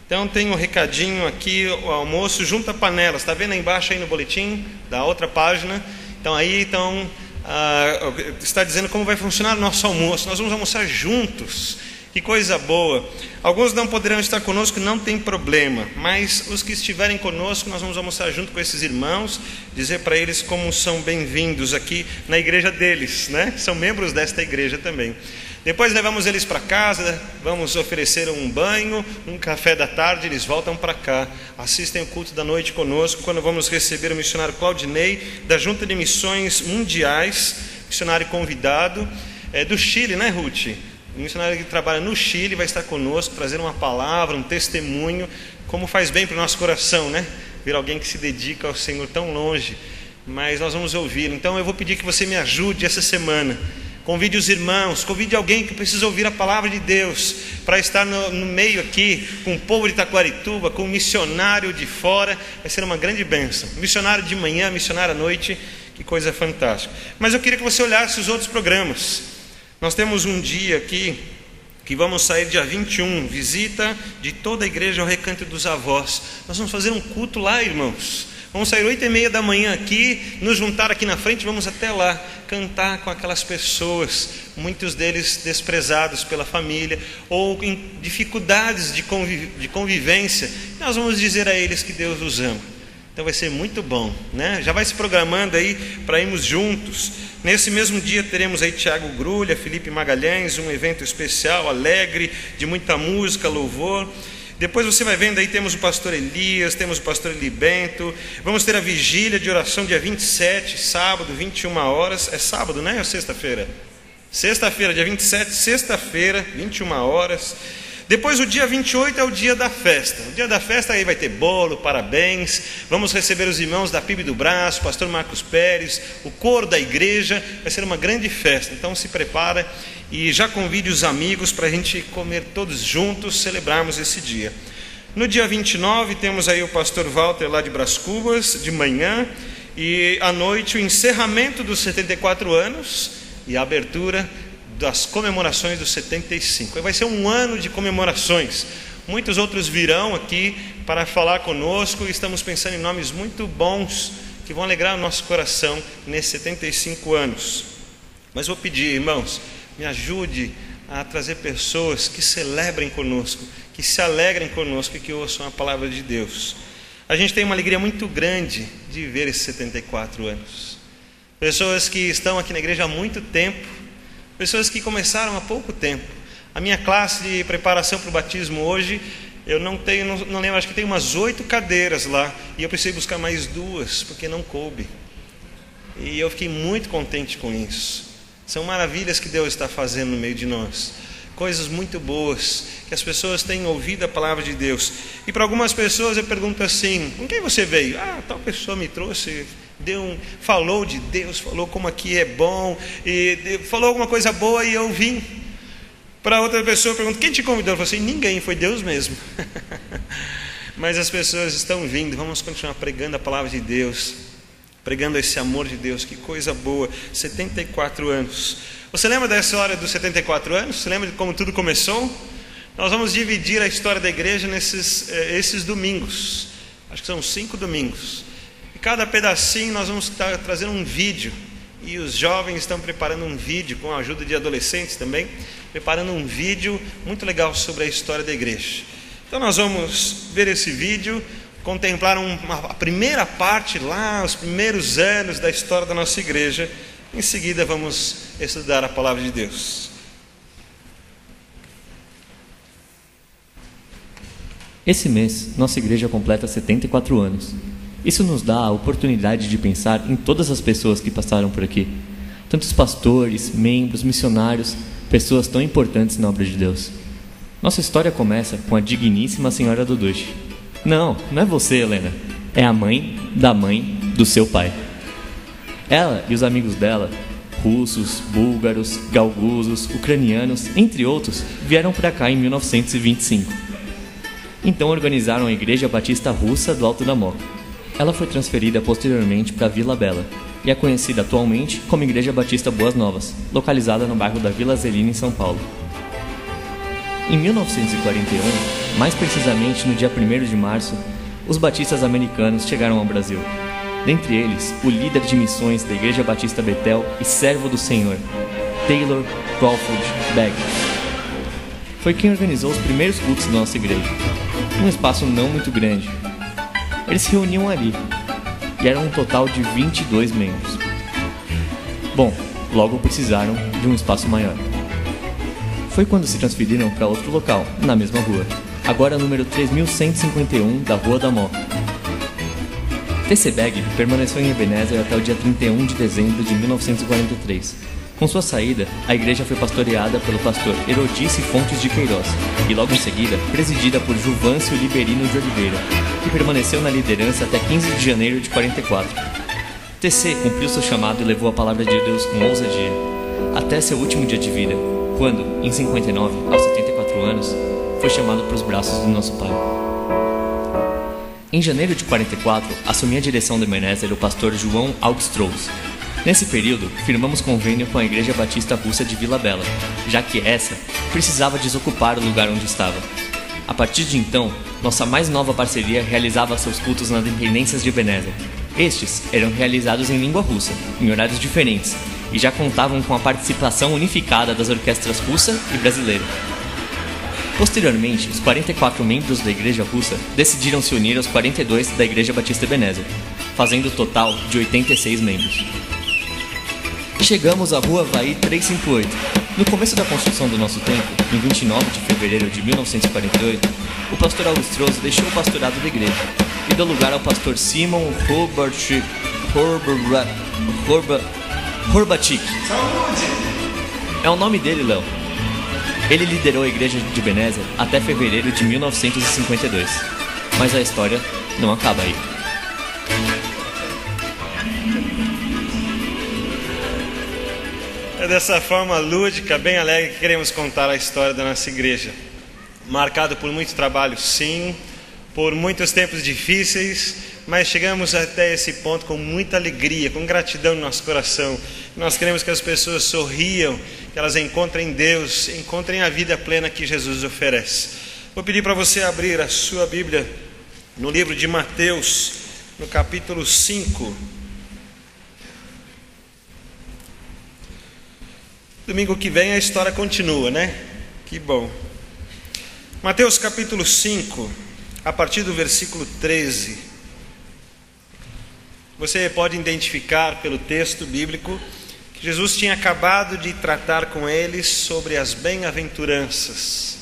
Então tem um recadinho aqui, o almoço junto a panelas. Está vendo aí embaixo aí no boletim da outra página? Então aí está dizendo como vai funcionar o nosso almoço. Nós vamos almoçar juntos. Que coisa boa. Alguns não poderão estar conosco, não tem problema. Mas os que estiverem conosco, nós vamos almoçar junto com esses irmãos, dizer para eles como são bem-vindos aqui na igreja deles, né? São membros desta igreja também. Depois levamos eles para casa, vamos oferecer um banho, um café da tarde, eles voltam para cá, assistem o culto da noite conosco, quando vamos receber o missionário Claudinei, da Junta de Missões Mundiais, missionário convidado, do Chile, né, Ruth? O missionário que trabalha no Chile vai estar conosco, trazer uma palavra, um testemunho, como faz bem para o nosso coração, né? Ver alguém que se dedica ao Senhor tão longe, mas nós vamos ouvir. Então eu vou pedir que você me ajude essa semana. Convide os irmãos, convide alguém que precisa ouvir a palavra de Deus, para estar no meio aqui, com o povo de Itaquarituba, com o missionário de fora, vai ser uma grande bênção. Missionário de manhã, missionário à noite, que coisa fantástica. Mas eu queria que você olhasse os outros programas. Nós temos um dia aqui, que vamos sair dia 21, visita de toda a igreja ao Recanto dos Avós. Nós vamos fazer um culto lá, irmãos. Vamos sair 8h30 da manhã aqui, nos juntar aqui na frente, vamos até lá, cantar com aquelas pessoas, muitos deles desprezados pela família, ou em dificuldades de convivência. Nós vamos dizer a eles que Deus os ama. Então vai ser muito bom, né? Já vai se programando aí para irmos juntos. Nesse mesmo dia teremos aí Tiago Grulha, Felipe Magalhães, um evento especial, alegre, de muita música, louvor. Depois você vai vendo aí, temos o pastor Elias, temos o pastor Elibento. Vamos ter a vigília de oração dia 27, sábado, 21 horas. É sábado, né? Ou sexta-feira? Sexta-feira, dia 27, sexta-feira, 21 horas. Depois o dia 28 é o dia da festa. O dia da festa aí vai ter bolo, parabéns. Vamos receber os irmãos da PIB do Braço, o pastor Marcos Pérez, o coro da igreja. Vai ser uma grande festa. Então se prepara e já convide os amigos para a gente comer todos juntos, celebrarmos esse dia. No dia 29 temos aí o pastor Walter lá de Brás Cubas, de manhã. E à noite o encerramento dos 74 anos e a abertura das comemorações dos 75. Vai ser um ano de comemorações. Muitos outros virão aqui para falar conosco e estamos pensando em nomes muito bons que vão alegrar o nosso coração nesses 75 anos. Mas vou pedir, irmãos, me ajude a trazer pessoas que celebrem conosco, que se alegrem conosco e que ouçam a palavra de Deus. A gente tem uma alegria muito grande de viver esses 74 anos. Pessoas que estão aqui na igreja há muito tempo, pessoas que começaram há pouco tempo. A minha classe de preparação para o batismo hoje, eu não lembro, acho que tem umas 8 cadeiras lá, e eu precisei buscar mais 2, porque não coube. E eu fiquei muito contente com isso. São maravilhas que Deus está fazendo no meio de nós. Coisas muito boas, que as pessoas têm ouvido a palavra de Deus. E para algumas pessoas eu pergunto assim: com quem você veio? Tal pessoa me trouxe, falou de Deus, falou como aqui é bom, e falou alguma coisa boa e eu vim. Para outra pessoa eu pergunto: quem te convidou? Eu falo assim: ninguém, foi Deus mesmo. Mas as pessoas estão vindo, vamos continuar pregando a palavra de Deus, pregando esse amor de Deus, que coisa boa. 74 anos. Você lembra da história dos 74 anos? Você lembra de como tudo começou? Nós vamos dividir a história da igreja esses domingos. Acho que são 5 domingos. E cada pedacinho nós vamos estar trazendo um vídeo. E os jovens estão preparando um vídeo, com a ajuda de adolescentes também, preparando um vídeo muito legal sobre a história da igreja. Então nós vamos ver esse vídeo, contemplar a primeira parte lá, os primeiros anos da história da nossa igreja. Em seguida vamos estudar a palavra de Deus. Esse mês, nossa igreja completa 74 anos. Isso nos dá a oportunidade de pensar em todas as pessoas que passaram por aqui. Tantos pastores, membros, missionários, pessoas tão importantes na obra de Deus. Nossa história começa com a digníssima senhora Dudushi. Não é você, Helena. É a mãe do seu pai. Ela e os amigos dela, russos, búlgaros, galguzos, ucranianos, entre outros, vieram para cá em 1925. Então organizaram a Igreja Batista Russa do Alto da Moca. Ela foi transferida posteriormente para Vila Bela e é conhecida atualmente como Igreja Batista Boas Novas, localizada no bairro da Vila Zelina, em São Paulo. Em 1941, mais precisamente no dia 1º de março, os batistas americanos chegaram ao Brasil. Dentre eles, o líder de missões da Igreja Batista Betel e servo do Senhor, Taylor Crawford Begg. Foi quem organizou os primeiros cultos da nossa igreja, num espaço não muito grande. Eles se reuniam ali, e eram um total de 22 membros. Bom, logo precisaram de um espaço maior. Foi quando se transferiram para outro local, na mesma rua, agora número 3151 da Rua da Moca. T.C. Begg permaneceu em Ebenezer até o dia 31 de dezembro de 1943. Com sua saída, a igreja foi pastoreada pelo pastor Herodice Fontes de Queiroz e logo em seguida presidida por Juvâncio Liberino de Oliveira, que permaneceu na liderança até 15 de janeiro de 44. T.C. cumpriu seu chamado e levou a palavra de Deus com ousadia, até seu último dia de vida, quando, em 59, aos 74 anos, foi chamado para os braços do nosso Pai. Em janeiro de 44, assumia a direção do Ebenezer o pastor João Augstrous. Nesse período, firmamos convênio com a Igreja Batista Russa de Vila Bela, já que essa precisava desocupar o lugar onde estava. A partir de então, nossa mais nova parceria realizava seus cultos nas dependências de Ebenezer. Estes eram realizados em língua russa, em horários diferentes, e já contavam com a participação unificada das orquestras russa e brasileira. Posteriormente, os 44 membros da Igreja Russa decidiram se unir aos 42 da Igreja Batista Ebenezer, fazendo o total de 86 membros. Chegamos à Rua Havaí 358. No começo da construção do nosso templo, em 29 de fevereiro de 1948, o pastor Augustroso deixou o pastorado da igreja e deu lugar ao pastor Simon Horbatic. É o nome dele, Léo. Ele liderou a igreja de Ebenezer até fevereiro de 1952. Mas a história não acaba aí. É dessa forma lúdica, bem alegre, que queremos contar a história da nossa igreja. Marcado por muito trabalho, sim, por muitos tempos difíceis, mas chegamos até esse ponto com muita alegria, com gratidão no nosso coração. Nós queremos que as pessoas sorriam, que elas encontrem Deus, encontrem a vida plena que Jesus oferece. Vou pedir para você abrir a sua Bíblia no livro de Mateus, no capítulo 5. Domingo que vem a história continua, né? Que bom. Mateus capítulo 5, a partir do versículo 13. Você pode identificar pelo texto bíblico que Jesus tinha acabado de tratar com eles sobre as bem-aventuranças.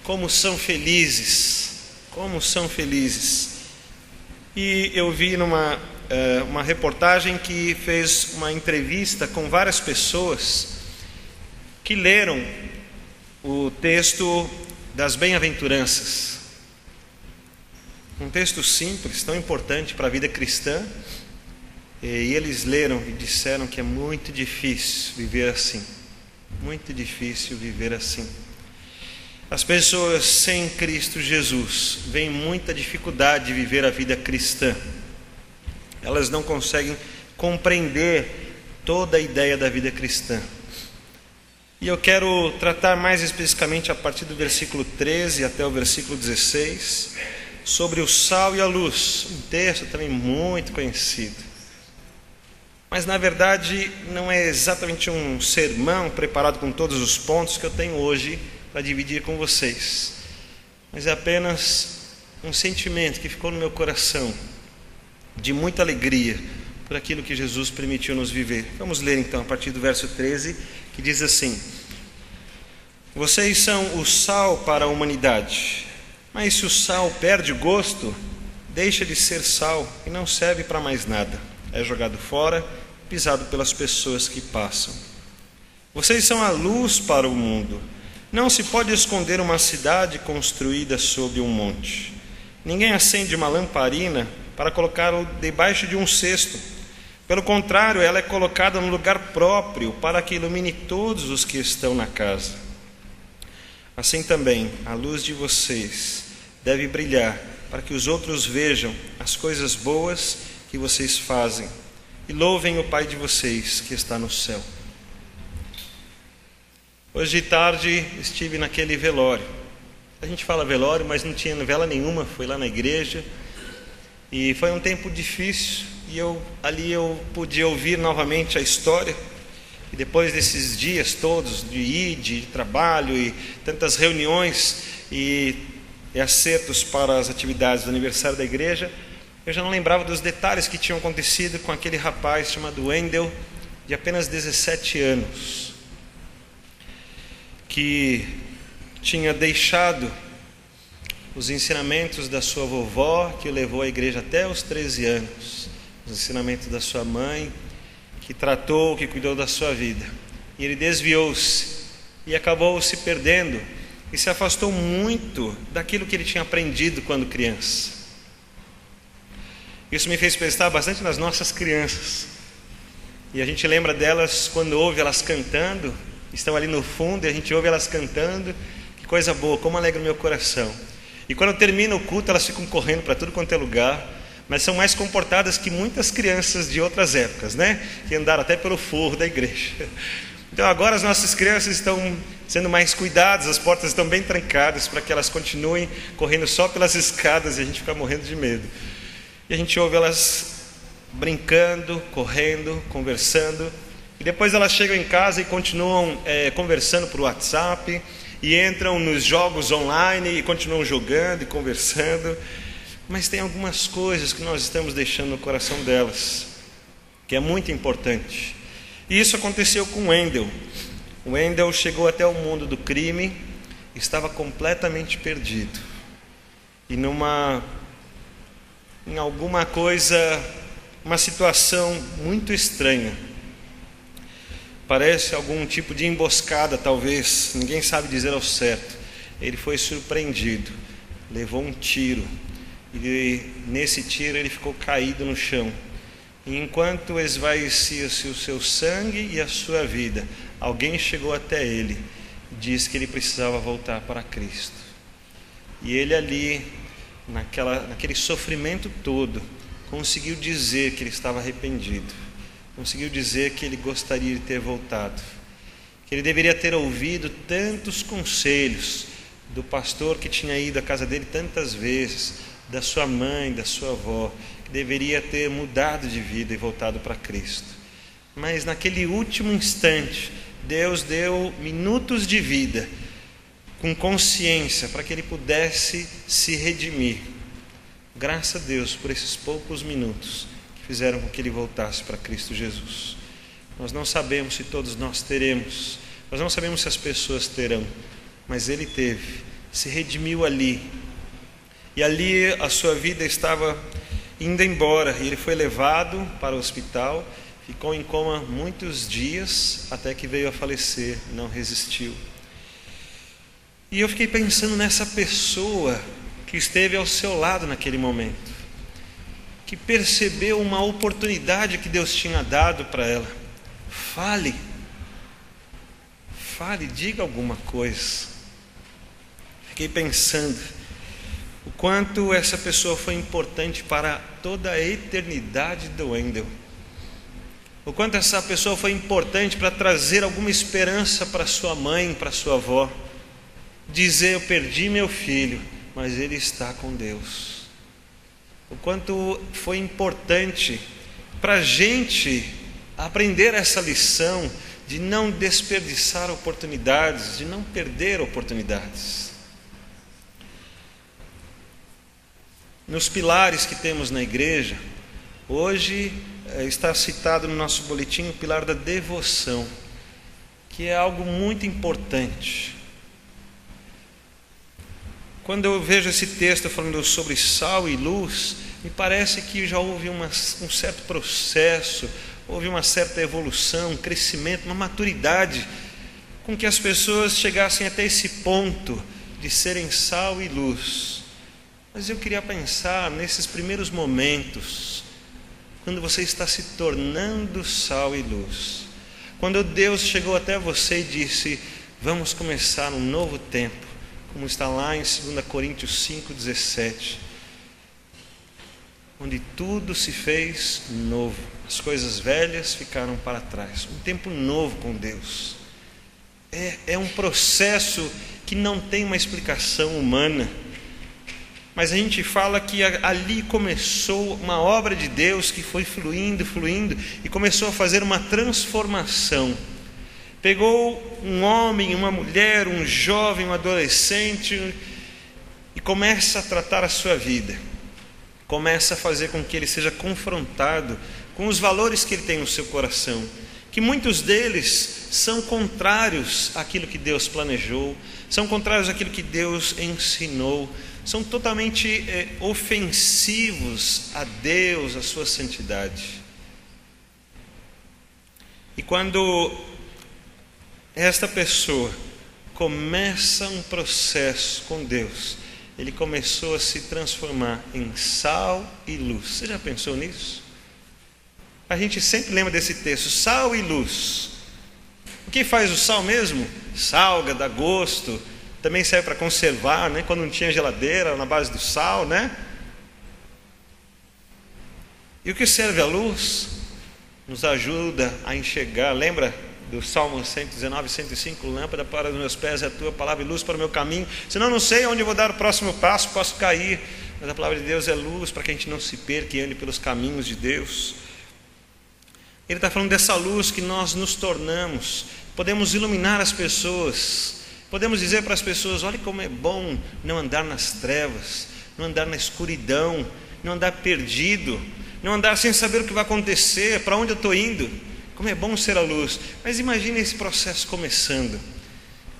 Como são felizes, como são felizes. E eu vi numa uma reportagem que fez uma entrevista com várias pessoas que leram o texto das bem-aventuranças. Um texto simples, tão importante para a vida cristã. E eles leram e disseram que é muito difícil viver assim. Muito difícil viver assim. As pessoas sem Cristo Jesus veem muita dificuldade de viver a vida cristã. Elas não conseguem compreender toda a ideia da vida cristã. E eu quero tratar mais especificamente a partir do versículo 13 até o versículo 16, sobre o sal e a luz, um texto também muito conhecido. Mas na verdade não é exatamente um sermão preparado com todos os pontos que eu tenho hoje para dividir com vocês, mas é apenas um sentimento que ficou no meu coração, de muita alegria por aquilo que Jesus permitiu nos viver. Vamos ler então a partir do verso 13, que diz assim: vocês são o sal para a humanidade, mas se o sal perde o gosto, deixa de ser sal e não serve para mais nada. É jogado fora, pisado pelas pessoas que passam. Vocês são a luz para o mundo. Não se pode esconder uma cidade construída sobre um monte. Ninguém acende uma lamparina para colocá-la debaixo de um cesto. Pelo contrário, ela é colocada no lugar próprio para que ilumine todos os que estão na casa. Assim também, a luz de vocês deve brilhar para que os outros vejam as coisas boas que vocês fazem e louvem o Pai de vocês que está no céu. Hoje de tarde estive naquele velório. A gente fala velório, mas não tinha vela nenhuma, foi lá na igreja. E foi um tempo difícil, e ali eu pude ouvir novamente a história. E depois desses dias todos de trabalho e tantas reuniões e acertos para as atividades do aniversário da igreja, eu já não lembrava dos detalhes que tinham acontecido com aquele rapaz chamado Wendel, de apenas 17 anos, que tinha deixado os ensinamentos da sua vovó, que o levou à igreja até os 13 anos, os ensinamentos da sua mãe, que tratou, que cuidou da sua vida. E ele desviou-se e acabou se perdendo e se afastou muito daquilo que ele tinha aprendido quando criança. Isso me fez pensar bastante nas nossas crianças. E a gente lembra delas quando ouve elas cantando, estão ali no fundo e a gente ouve elas cantando. Que coisa boa, como alegra o meu coração. E quando termina o culto, elas ficam correndo para tudo quanto é lugar, mas são mais comportadas que muitas crianças de outras épocas, né? Que andaram até pelo forro da igreja. Então agora as nossas crianças estão sendo mais cuidadas, as portas estão bem trancadas para que elas continuem correndo só pelas escadas e a gente fica morrendo de medo. E a gente ouve elas brincando, correndo, conversando, e depois elas chegam em casa e continuam conversando por WhatsApp, e entram nos jogos online e continuam jogando e conversando. Mas tem algumas coisas que nós estamos deixando no coração delas, que é muito importante. E isso aconteceu com o Wendel. O Wendel chegou até o mundo do crime, estava completamente perdido. E em alguma coisa, uma situação muito estranha. parece algum tipo de emboscada, talvez, ninguém sabe dizer ao certo. Ele foi surpreendido, levou um tiro, e nesse tiro ele ficou caído no chão. E enquanto esvaecia-se o seu sangue e a sua vida, alguém chegou até ele e disse que ele precisava voltar para Cristo. E ele ali, naquele sofrimento todo, conseguiu dizer que ele estava arrependido, conseguiu dizer que ele gostaria de ter voltado, que ele deveria ter ouvido tantos conselhos do pastor que tinha ido à casa dele tantas vezes, da sua mãe, da sua avó, que deveria ter mudado de vida e voltado para Cristo. Mas naquele último instante, Deus deu minutos de vida, com consciência, para que ele pudesse se redimir. Graças a Deus por esses poucos minutos que fizeram com que ele voltasse para Cristo Jesus. Nós não sabemos se todos nós teremos, nós não sabemos se as pessoas terão, mas ele teve, se redimiu ali. E ali a sua vida estava indo embora, e ele foi levado para o hospital, ficou em coma muitos dias, até que veio a falecer, não resistiu. E eu fiquei pensando nessa pessoa que esteve ao seu lado naquele momento, que percebeu uma oportunidade que Deus tinha dado para ela. Fale, diga alguma coisa. Fiquei pensando o quanto essa pessoa foi importante para toda a eternidade do Wendel. O quanto essa pessoa foi importante para trazer alguma esperança para sua mãe, para sua avó. Dizer: eu perdi meu filho, mas ele está com Deus. O quanto foi importante para a gente aprender essa lição de não desperdiçar oportunidades, de não perder oportunidades. Nos pilares que temos na igreja, hoje está citado no nosso boletim o pilar da devoção, que é algo muito importante. Quando eu vejo esse texto falando sobre sal e luz, me parece que já houve um certo processo, houve uma certa evolução, um crescimento, uma maturidade, com que as pessoas chegassem até esse ponto de serem sal e luz. Mas eu queria pensar nesses primeiros momentos, quando você está se tornando sal e luz, quando Deus chegou até você e disse: vamos começar um novo tempo, como está lá em 2 Coríntios 5,17, onde tudo se fez novo, as coisas velhas ficaram para trás, um tempo novo com Deus. É um processo que não tem uma explicação humana, mas a gente fala que ali começou uma obra de Deus que foi fluindo e começou a fazer uma transformação. Pegou um homem, uma mulher, um jovem, um adolescente e começa a tratar a sua vida. Começa a fazer com que ele seja confrontado com os valores que ele tem no seu coração, que muitos deles são contrários àquilo que Deus planejou, são contrários àquilo que Deus ensinou, são totalmente ofensivos a Deus, a sua santidade. E quando esta pessoa começa um processo com Deus, ele começou a se transformar em sal e luz. Você já pensou nisso? A gente sempre lembra desse texto, sal e luz. O que faz o sal mesmo? Salga, dá gosto, também serve para conservar, né? Quando não tinha geladeira, na base do sal, né? E o que serve a luz? Nos ajuda a enxergar. Lembra do Salmo 119, 105, lâmpada para os meus pés é a tua palavra e luz para o meu caminho, senão eu não sei onde eu vou dar o próximo passo, posso cair, mas a palavra de Deus é luz para que a gente não se perca e ande pelos caminhos de Deus. Ele está falando dessa luz que nós nos tornamos, podemos iluminar as pessoas, podemos dizer para as pessoas: olha como é bom não andar nas trevas, não andar na escuridão, não andar perdido, não andar sem saber o que vai acontecer, para onde eu estou indo. Como é bom ser a luz. Mas imagine esse processo começando.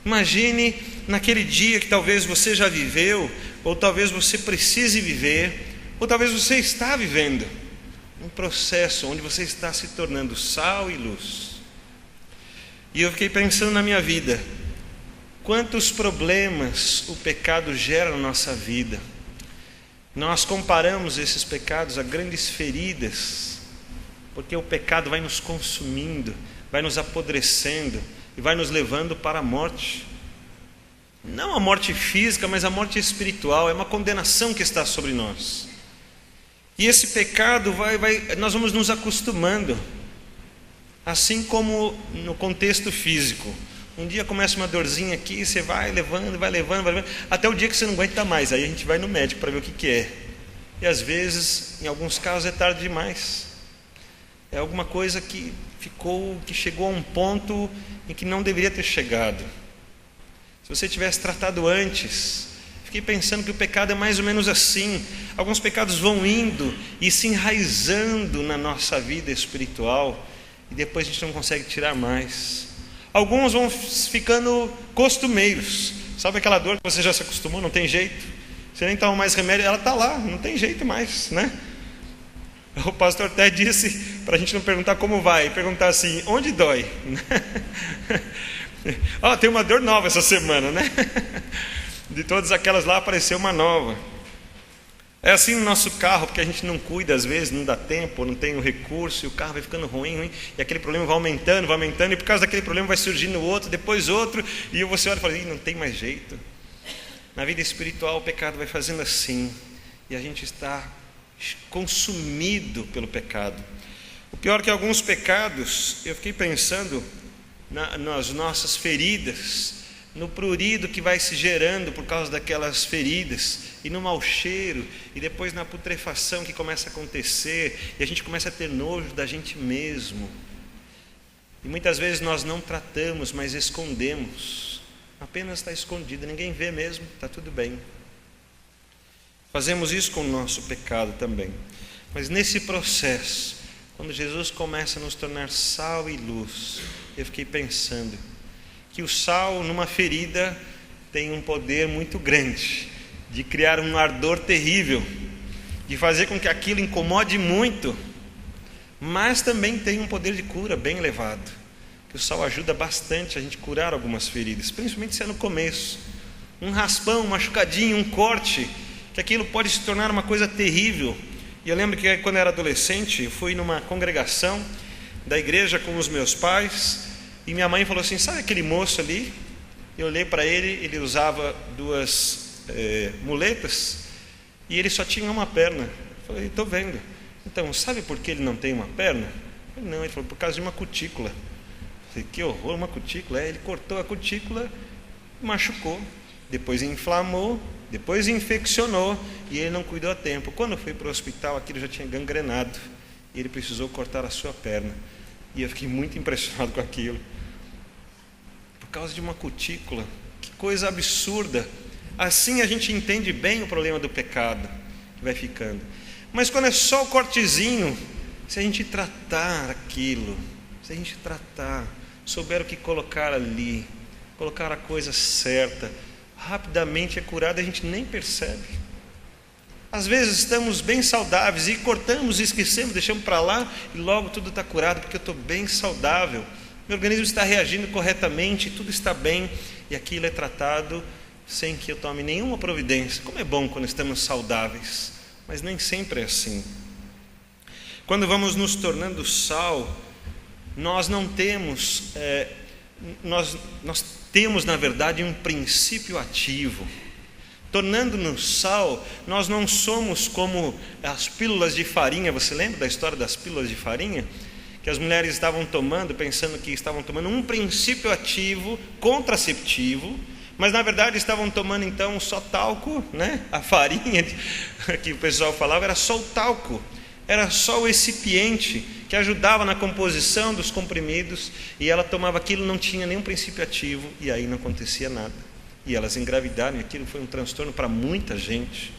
Imagine naquele dia que talvez você já viveu, ou talvez você precise viver, ou talvez você está vivendo um processo onde você está se tornando sal e luz. E eu fiquei pensando na minha vida, quantos problemas o pecado gera na nossa vida. Nós comparamos esses pecados a grandes feridas, porque o pecado vai nos consumindo, vai nos apodrecendo e vai nos levando para a morte. Não a morte física, mas a morte espiritual. É uma condenação que está sobre nós. E esse pecado nós vamos nos acostumando, assim como no contexto físico. Um dia começa uma dorzinha aqui, você vai levando, até o dia que você não aguenta mais. Aí a gente vai no médico para ver o que é. E às vezes, em alguns casos, é tarde demais. É alguma coisa que chegou a um ponto em que não deveria ter chegado. Se você tivesse tratado antes, fiquei pensando que o pecado é mais ou menos assim. Alguns pecados vão indo e se enraizando na nossa vida espiritual, e depois a gente não consegue tirar mais. Alguns vão ficando costumeiros. Sabe aquela dor que você já se acostumou, não tem jeito? Você nem toma mais remédio, ela está lá, não tem jeito mais, né? O pastor até disse para a gente não perguntar como vai, perguntar assim, onde dói? Tem uma dor nova essa semana, né? De todas aquelas lá apareceu uma nova. É assim no nosso carro, porque a gente não cuida, às vezes não dá tempo, não tem o recurso, e o carro vai ficando ruim, e aquele problema vai aumentando, e por causa daquele problema vai surgindo outro, depois outro, e você olha e fala, não tem mais jeito. Na vida espiritual o pecado vai fazendo assim, e a gente está consumido pelo pecado. O pior é que alguns pecados, eu fiquei pensando nas nossas feridas, no prurido que vai se gerando por causa daquelas feridas, e no mau cheiro, e depois na putrefação que começa a acontecer, e a gente começa a ter nojo da gente mesmo. E muitas vezes nós não tratamos, mas escondemos. Apenas está escondido, ninguém vê mesmo, está tudo bem. Fazemos isso com o nosso pecado também. Mas nesse processo, quando Jesus começa a nos tornar sal e luz, eu fiquei pensando que o sal numa ferida tem um poder muito grande de criar um ardor terrível, de fazer com que aquilo incomode muito, mas também tem um poder de cura bem elevado, que o sal ajuda bastante a gente curar algumas feridas, principalmente se é no começo. Um raspão, um machucadinho, um corte, que aquilo pode se tornar uma coisa terrível. E eu lembro que quando eu era adolescente, eu fui numa congregação da igreja com os meus pais, e minha mãe falou assim, sabe aquele moço ali? Eu olhei para ele, ele usava duas muletas, e ele só tinha uma perna. Eu falei, estou vendo. Então, sabe por que ele não tem uma perna? Eu falei, não, ele falou, por causa de uma cutícula. Eu falei, que horror, uma cutícula. Ele cortou a cutícula, machucou, depois inflamou, depois infeccionou, e ele não cuidou a tempo. Quando eu fui para o hospital, aquilo já tinha gangrenado, e ele precisou cortar a sua perna. E eu fiquei muito impressionado com aquilo. Por causa de uma cutícula. Que coisa absurda. Assim a gente entende bem o problema do pecado que vai ficando. Mas quando é só o cortezinho, se a gente tratar aquilo, se a gente tratar, souber o que colocar ali, colocar a coisa certa, rapidamente é curado, a gente nem percebe. Às vezes estamos bem saudáveis e cortamos e esquecemos, deixamos para lá e logo tudo está curado, porque eu estou bem saudável, meu organismo está reagindo corretamente, tudo está bem, e aquilo é tratado sem que eu tome nenhuma providência. Como é bom quando estamos saudáveis, mas nem sempre é assim. Quando vamos nos tornando sal, nós não temos, nós temos na verdade um princípio ativo. Tornando-nos sal, nós não somos como as pílulas de farinha. Você lembra da história das pílulas de farinha? Que as mulheres estavam tomando, pensando que estavam tomando um princípio ativo, contraceptivo, mas na verdade estavam tomando então só talco, né? A farinha que o pessoal falava era só o talco, era só o excipiente que ajudava na composição dos comprimidos, e ela tomava aquilo, não tinha nenhum princípio ativo, e aí não acontecia nada. E elas engravidaram, e aquilo foi um transtorno para muita gente.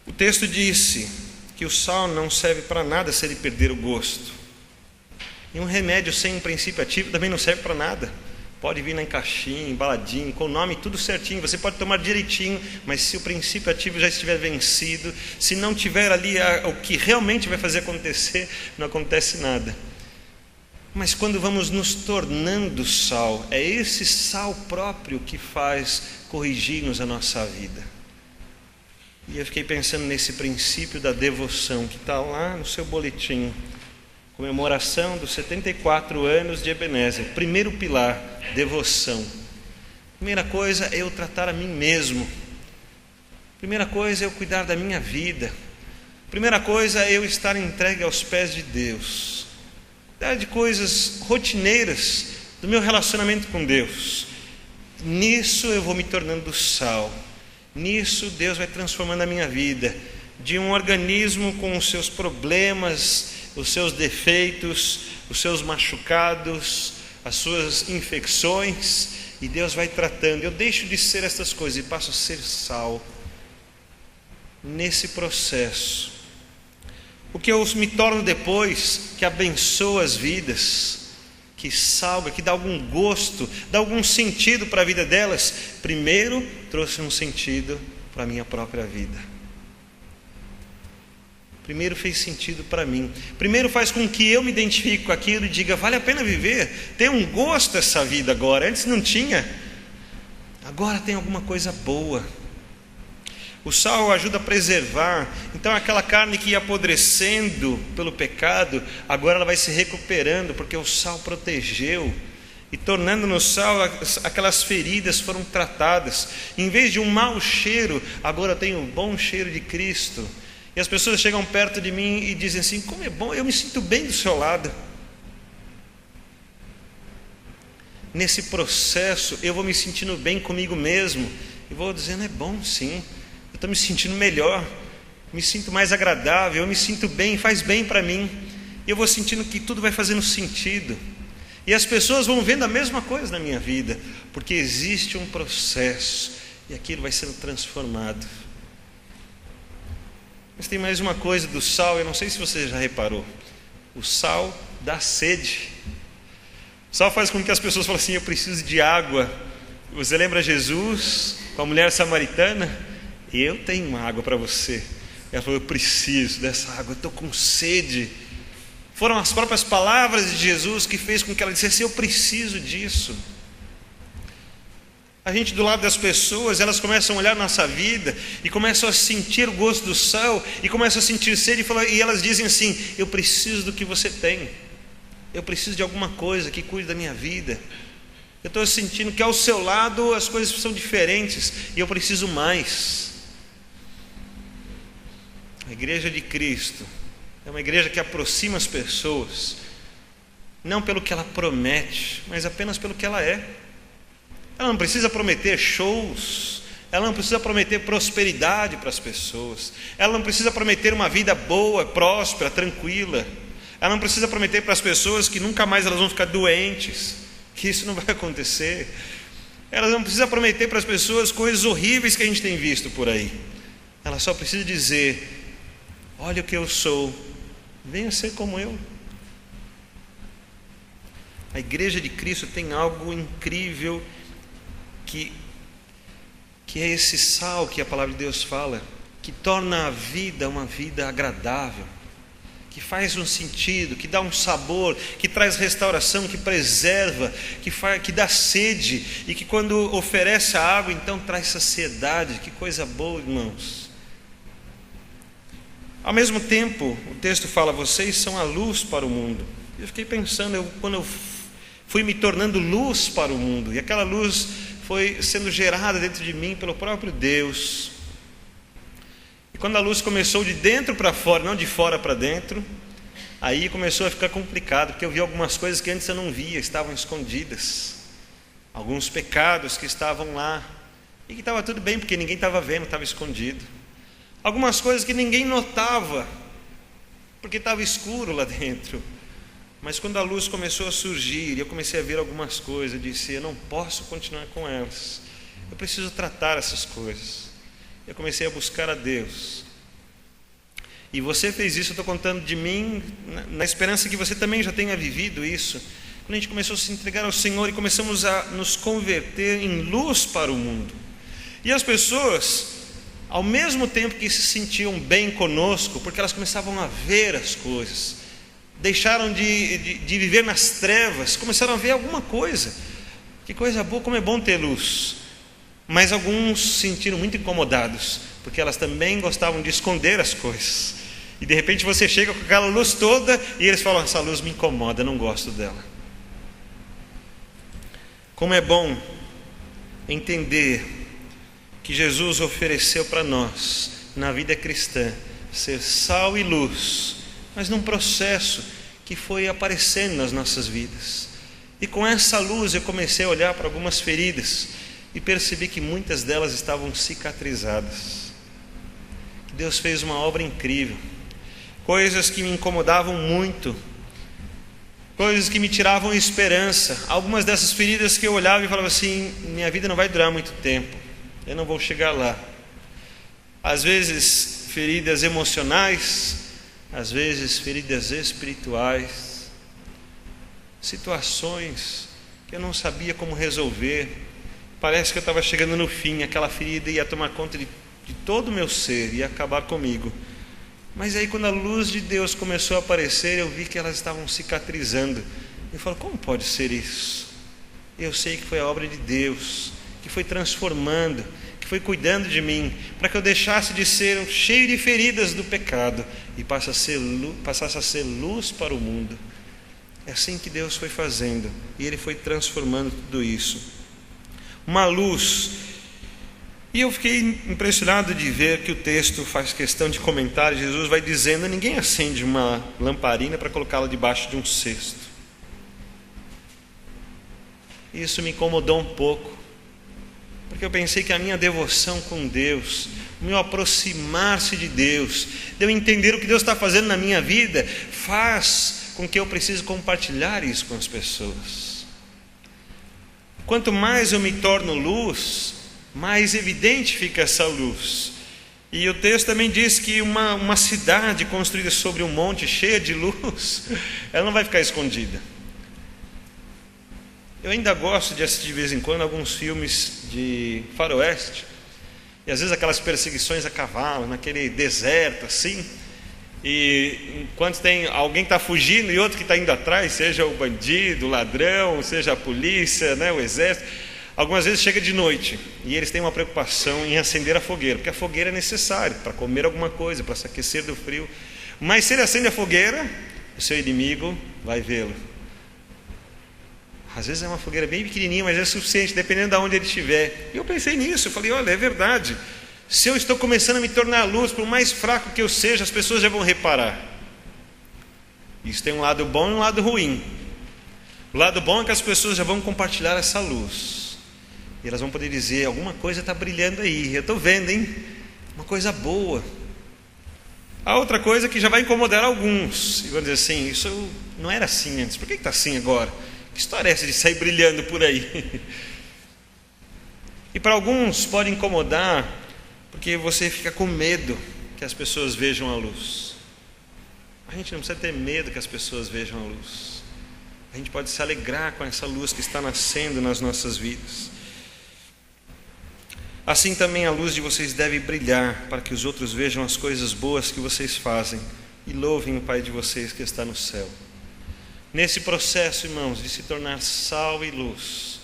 O texto disse que o sal não serve para nada se ele perder o gosto. E um remédio sem um princípio ativo também não serve para nada. Pode vir na caixinha, embaladinho, com o nome tudo certinho, você pode tomar direitinho, mas se o princípio ativo já estiver vencido, se não tiver ali o que realmente vai fazer acontecer, não acontece nada. mas quando vamos nos tornando sal. É esse sal próprio que faz corrigir-nos a nossa vida. E eu fiquei pensando nesse princípio da devoção, que está lá no seu boletim. Comemoração dos 74 anos de Ebenezer. Primeiro pilar, devoção. Primeira coisa é eu tratar a mim mesmo. Primeira coisa é eu cuidar da minha vida. Primeira coisa é eu estar entregue aos pés de Deus. Cuidar de coisas rotineiras do meu relacionamento com Deus. Nisso eu vou me tornando sal. Nisso Deus vai transformando a minha vida de um organismo com os seus problemas, os seus defeitos, os seus machucados, as suas infecções, e Deus vai tratando. Eu deixo de ser essas coisas e passo a ser sal. Nesse processo, o que eu me torno depois, que abençoa as vidas, que salva, que dá algum gosto, dá algum sentido para a vida delas, primeiro trouxe um sentido para a minha própria vida. Primeiro fez sentido para mim. Primeiro faz com que eu me identifique com aquilo e diga, vale a pena viver, tem um gosto essa vida agora, antes não tinha, agora tem alguma coisa boa. O sal ajuda a preservar. Então aquela carne que ia apodrecendo pelo pecado, agora ela vai se recuperando, porque o sal protegeu. E tornando no sal, aquelas feridas foram tratadas. Em vez de um mau cheiro, agora eu tenho um bom cheiro de Cristo. E as pessoas chegam perto de mim e dizem assim, como é bom, eu me sinto bem do seu lado. Nesse processo eu vou me sentindo bem comigo mesmo. E vou dizendo, é bom sim. Eu estou me sentindo melhor, me sinto mais agradável, eu me sinto bem, faz bem para mim. E eu vou sentindo que tudo vai fazendo sentido. E as pessoas vão vendo a mesma coisa na minha vida, porque existe um processo e aquilo vai sendo transformado. Mas tem mais uma coisa do sal, eu não sei se você já reparou. O sal dá sede. O sal faz com que as pessoas falem assim, eu preciso de água. Você lembra Jesus com a mulher samaritana? Eu tenho uma água para você. Ela falou, eu preciso dessa água, eu estou com sede. Foram as próprias palavras de Jesus que fez com que ela dissesse, eu preciso disso. A gente do lado das pessoas, elas começam a olhar nossa vida e começam a sentir o gosto do sal e começam a sentir sede e elas dizem assim, eu preciso do que você tem. Eu preciso de alguma coisa que cuide da minha vida. Eu estou sentindo que ao seu lado as coisas são diferentes e eu preciso mais. A igreja de Cristo é uma igreja que aproxima as pessoas, não pelo que ela promete, mas apenas pelo que ela é. Ela não precisa prometer shows, ela não precisa prometer prosperidade para as pessoas, ela não precisa prometer uma vida boa, próspera, tranquila, ela não precisa prometer para as pessoas que nunca mais elas vão ficar doentes, que isso não vai acontecer. Ela não precisa prometer para as pessoas coisas horríveis que a gente tem visto por aí. Ela só precisa dizer, olha o que eu sou, venha ser como eu. A igreja de Cristo tem algo incrível que é esse sal que a palavra de Deus fala, que torna a vida uma vida agradável, que faz um sentido, que dá um sabor, que traz restauração, que preserva, que dá sede, e que quando oferece a água, então traz saciedade. Que coisa boa, irmãos. Ao mesmo tempo, o texto fala, vocês são a luz para o mundo. Eu fiquei pensando, quando eu fui me tornando luz para o mundo, e aquela luz foi sendo gerada dentro de mim pelo próprio Deus. E quando a luz começou de dentro para fora, não de fora para dentro, aí começou a ficar complicado, porque eu vi algumas coisas que antes eu não via, estavam escondidas. Alguns pecados que estavam lá, e que estava tudo bem, porque ninguém estava vendo, estava escondido. Algumas coisas que ninguém notava, porque estava escuro lá dentro. Mas quando a luz começou a surgir, e eu comecei a ver algumas coisas, eu disse, eu não posso continuar com elas. Eu preciso tratar essas coisas. Eu comecei a buscar a Deus. E você fez isso, eu estou contando de mim, na esperança que você também já tenha vivido isso. Quando a gente começou a se entregar ao Senhor e começamos a nos converter em luz para o mundo. E as pessoas, ao mesmo tempo que se sentiam bem conosco, porque elas começavam a ver as coisas, deixaram de viver nas trevas, começaram a ver alguma coisa. Que coisa boa, como é bom ter luz. Mas alguns se sentiram muito incomodados, porque elas também gostavam de esconder as coisas. E de repente você chega com aquela luz toda e eles falam: essa luz me incomoda, não gosto dela. Como é bom entender que Jesus ofereceu para nós, na vida cristã, ser sal e luz, mas num processo que foi aparecendo nas nossas vidas. E com essa luz eu comecei a olhar para algumas feridas e percebi que muitas delas estavam cicatrizadas. Deus fez uma obra incrível. Coisas que me incomodavam muito, coisas que me tiravam esperança. Algumas dessas feridas que eu olhava e falava assim: minha vida não vai durar muito tempo, eu não vou chegar lá. Às vezes feridas emocionais, às vezes feridas espirituais, situações que eu não sabia como resolver. Parece que eu estava chegando no fim, aquela ferida ia tomar conta de todo o meu ser, ia acabar comigo. Mas aí quando a luz de Deus começou a aparecer, eu vi que elas estavam cicatrizando. Eu falo: como pode ser isso? Eu sei que foi a obra de Deus, que foi transformando, que foi cuidando de mim, para que eu deixasse de ser cheio de feridas do pecado e passasse a ser luz para o mundo. É assim que Deus foi fazendo, e Ele foi transformando tudo isso. Uma luz. E eu fiquei impressionado de ver que o texto faz questão de comentar. Jesus vai dizendo: ninguém acende uma lamparina para colocá-la debaixo de um cesto. Isso me incomodou um pouco, porque eu pensei que a minha devoção com Deus, o meu aproximar-se de Deus, de eu entender o que Deus está fazendo na minha vida, faz com que eu precise compartilhar isso com as pessoas. Quanto mais eu me torno luz, mais evidente fica essa luz. E o texto também diz que uma cidade construída sobre um monte, cheia de luz, ela não vai ficar escondida. Eu ainda gosto de assistir de vez em quando alguns filmes de faroeste, e às vezes aquelas perseguições a cavalo, naquele deserto assim, e enquanto tem alguém que está fugindo e outro que está indo atrás, seja o bandido, o ladrão, seja a polícia, né, o exército. Algumas vezes chega de noite e eles têm uma preocupação em acender a fogueira, porque a fogueira é necessária para comer alguma coisa, para se aquecer do frio. Mas se ele acende a fogueira, o seu inimigo vai vê-lo. Às vezes é uma fogueira bem pequenininha, mas é suficiente, dependendo de onde ele estiver. E eu pensei nisso, eu falei: olha, é verdade. Se eu estou começando a me tornar luz, por mais fraco que eu seja, as pessoas já vão reparar. Isso tem um lado bom e um lado ruim. O lado bom é que as pessoas já vão compartilhar essa luz. E elas vão poder dizer: alguma coisa está brilhando aí, eu estou vendo, hein? Uma coisa boa. A outra coisa que já vai incomodar alguns, e vão dizer assim: isso não era assim antes, por que está assim agora? Que história é essa de sair brilhando por aí? E para alguns pode incomodar, porque você fica com medo que as pessoas vejam a luz. A gente não precisa ter medo que as pessoas vejam a luz. A gente pode se alegrar com essa luz que está nascendo nas nossas vidas. Assim também a luz de vocês deve brilhar, para que os outros vejam as coisas boas que vocês fazem e louvem o Pai de vocês que está no céu. Nesse processo, irmãos, de se tornar sal e luz,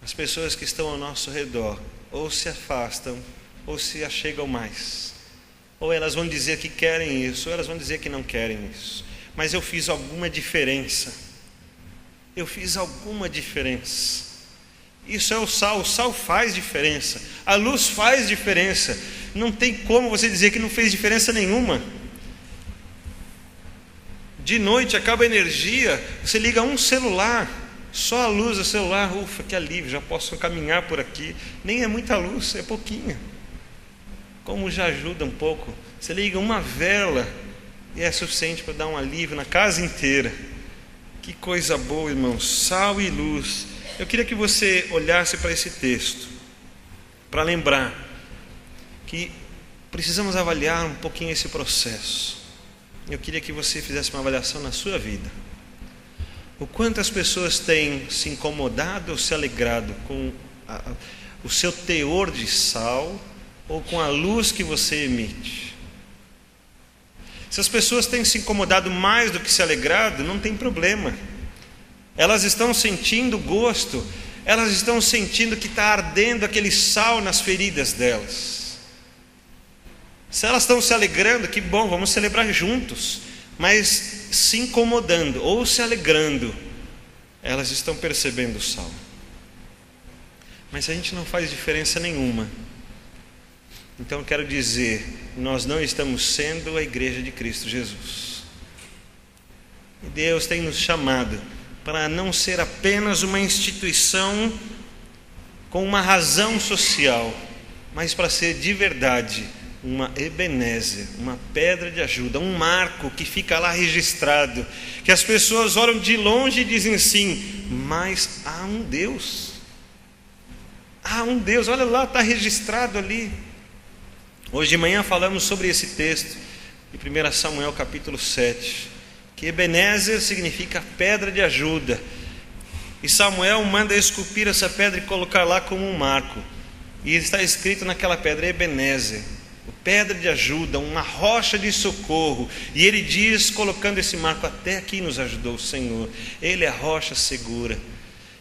as pessoas que estão ao nosso redor ou se afastam ou se achegam mais. Ou elas vão dizer que querem isso, ou elas vão dizer que não querem isso. Mas eu fiz alguma diferença. Eu fiz alguma diferença. Isso é o sal faz diferença. A luz faz diferença. Não tem como você dizer que não fez diferença nenhuma. De noite acaba a energia, você liga um celular, só a luz do celular, ufa, que alívio, já posso caminhar por aqui. Nem é muita luz, é pouquinha. Como já ajuda um pouco. Você liga uma vela e é suficiente para dar um alívio na casa inteira. Que coisa boa, irmãos, sal e luz. Eu queria que você olhasse para esse texto, para lembrar que precisamos avaliar um pouquinho esse processo. Eu queria que você fizesse uma avaliação na sua vida. O quanto as pessoas têm se incomodado ou se alegrado com o seu teor de sal ou com a luz que você emite. Se as pessoas têm se incomodado mais do que se alegrado, não tem problema. Elas estão sentindo gosto, elas estão sentindo que está ardendo aquele sal nas feridas delas. Se elas estão se alegrando, que bom, vamos celebrar juntos. Mas se incomodando ou se alegrando, elas estão percebendo o sal. Mas a gente não faz diferença nenhuma. Então eu quero dizer, nós não estamos sendo a igreja de Cristo Jesus. E Deus tem nos chamado para não ser apenas uma instituição com uma razão social, mas para ser de verdade uma Ebenezer, uma pedra de ajuda, um marco que fica lá registrado, que as pessoas olham de longe e dizem assim: mas há um Deus, olha lá, está registrado ali. Hoje de manhã falamos sobre esse texto de 1 Samuel capítulo 7, que Ebenezer significa pedra de ajuda, e Samuel manda esculpir essa pedra e colocar lá como um marco, e está escrito naquela pedra Ebenezer, pedra de ajuda, uma rocha de socorro. E ele diz, colocando esse marco: até aqui nos ajudou o Senhor, Ele é a rocha segura.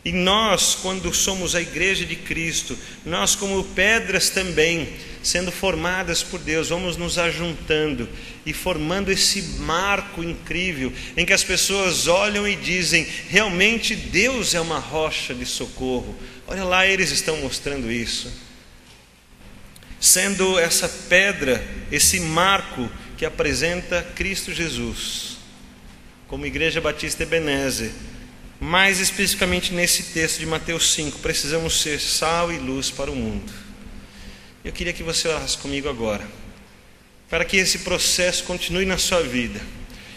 E nós, quando somos a igreja de Cristo, nós como pedras também, sendo formadas por Deus, vamos nos ajuntando e formando esse marco incrível, em que as pessoas olham e dizem: realmente Deus é uma rocha de socorro. Olha lá, eles estão mostrando isso, sendo essa pedra, esse marco que apresenta Cristo Jesus, como Igreja Batista Ebenezer. Mais especificamente nesse texto de Mateus 5, precisamos ser sal e luz para o mundo. Eu queria que você orasse comigo agora, para que esse processo continue na sua vida.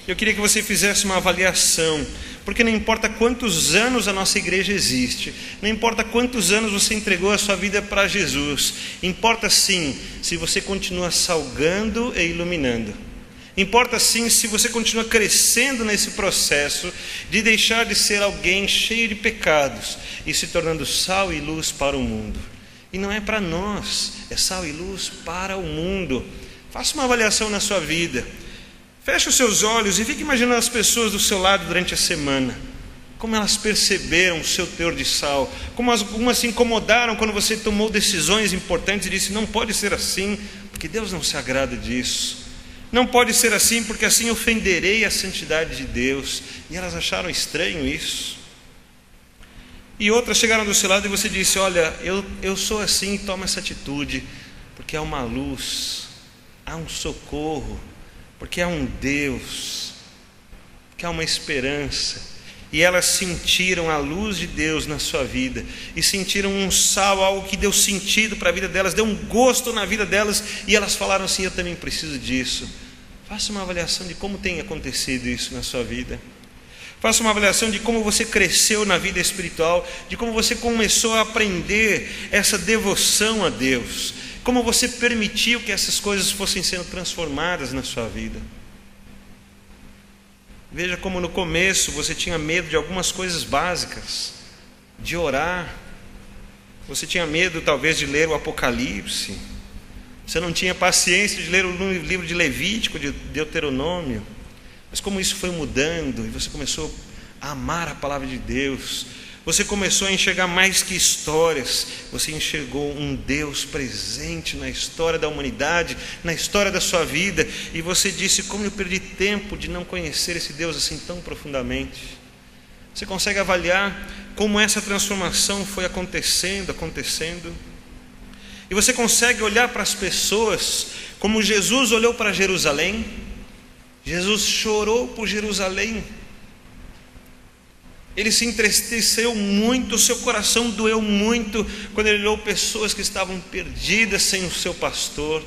Eu queria que você fizesse uma avaliação, porque não importa quantos anos a nossa igreja existe, não importa quantos anos você entregou a sua vida para Jesus, importa sim se você continua salgando e iluminando. Importa sim se você continua crescendo nesse processo de deixar de ser alguém cheio de pecados e se tornando sal e luz para o mundo. E não é para nós, é sal e luz para o mundo. Faça uma avaliação na sua vida. Feche os seus olhos e fique imaginando as pessoas do seu lado durante a semana. Como elas perceberam o seu teor de sal. Como algumas se incomodaram quando você tomou decisões importantes e disse: não pode ser assim, porque Deus não se agrada disso. Não pode ser assim, porque assim ofenderei a santidade de Deus. E elas acharam estranho isso. E outras chegaram do seu lado e você disse: olha, eu sou assim, toma essa atitude, porque há uma luz, há um socorro, porque há um Deus, porque há uma esperança. E elas sentiram a luz de Deus na sua vida, e sentiram um sal, algo que deu sentido para a vida delas, deu um gosto na vida delas, e elas falaram assim: eu também preciso disso. Faça uma avaliação de como tem acontecido isso na sua vida. Faça uma avaliação de como você cresceu na vida espiritual, de como você começou a aprender essa devoção a Deus, como você permitiu que essas coisas fossem sendo transformadas na sua vida. Veja como no começo você tinha medo de algumas coisas básicas, de orar. Você tinha medo talvez de ler o Apocalipse. Você não tinha paciência de ler o livro de Levítico, de Deuteronômio. Mas como isso foi mudando e você começou a amar a palavra de Deus, você começou a enxergar mais que histórias, você enxergou um Deus presente na história da humanidade, na história da sua vida, e você disse: como eu perdi tempo de não conhecer esse Deus assim tão profundamente. Você consegue avaliar como essa transformação foi acontecendo, e você consegue olhar para as pessoas como Jesus olhou para Jerusalém. Jesus chorou por Jerusalém, ele se entristeceu muito, o seu coração doeu muito quando ele olhou pessoas que estavam perdidas sem o seu pastor.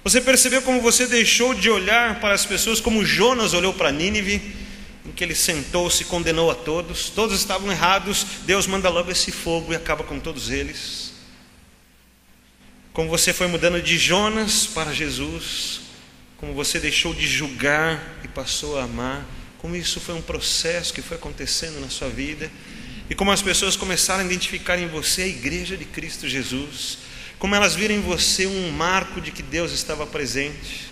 Você percebeu como você deixou de olhar para as pessoas como Jonas olhou para Nínive, em que ele sentou-se e condenou a todos. Todos estavam errados, Deus manda logo esse fogo e acaba com todos eles. Como você foi mudando de Jonas para Jesus, como você deixou de julgar e passou a amar, como isso foi um processo que foi acontecendo na sua vida, e como as pessoas começaram a identificar em você a igreja de Cristo Jesus, como elas viram em você um marco de que Deus estava presente.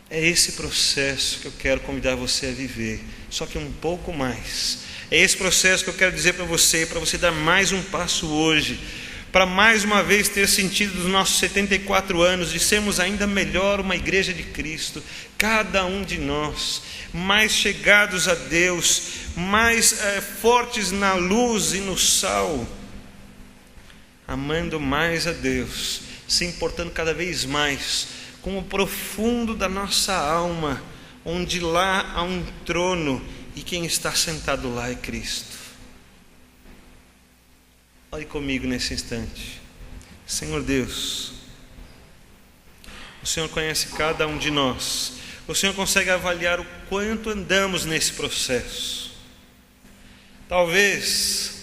É esse processo que eu quero convidar você a viver, só que um pouco mais. É esse processo que eu quero dizer para você dar mais um passo hoje, para mais uma vez ter sentido dos nossos 74 anos, de sermos ainda melhor uma igreja de Cristo, cada um de nós, mais chegados a Deus, mais fortes na luz e no sal, amando mais a Deus, se importando cada vez mais com o profundo da nossa alma, onde lá há um trono e quem está sentado lá é Cristo. Ore comigo nesse instante. Senhor Deus, o Senhor conhece cada um de nós. O Senhor consegue avaliar o quanto andamos nesse processo. Talvez,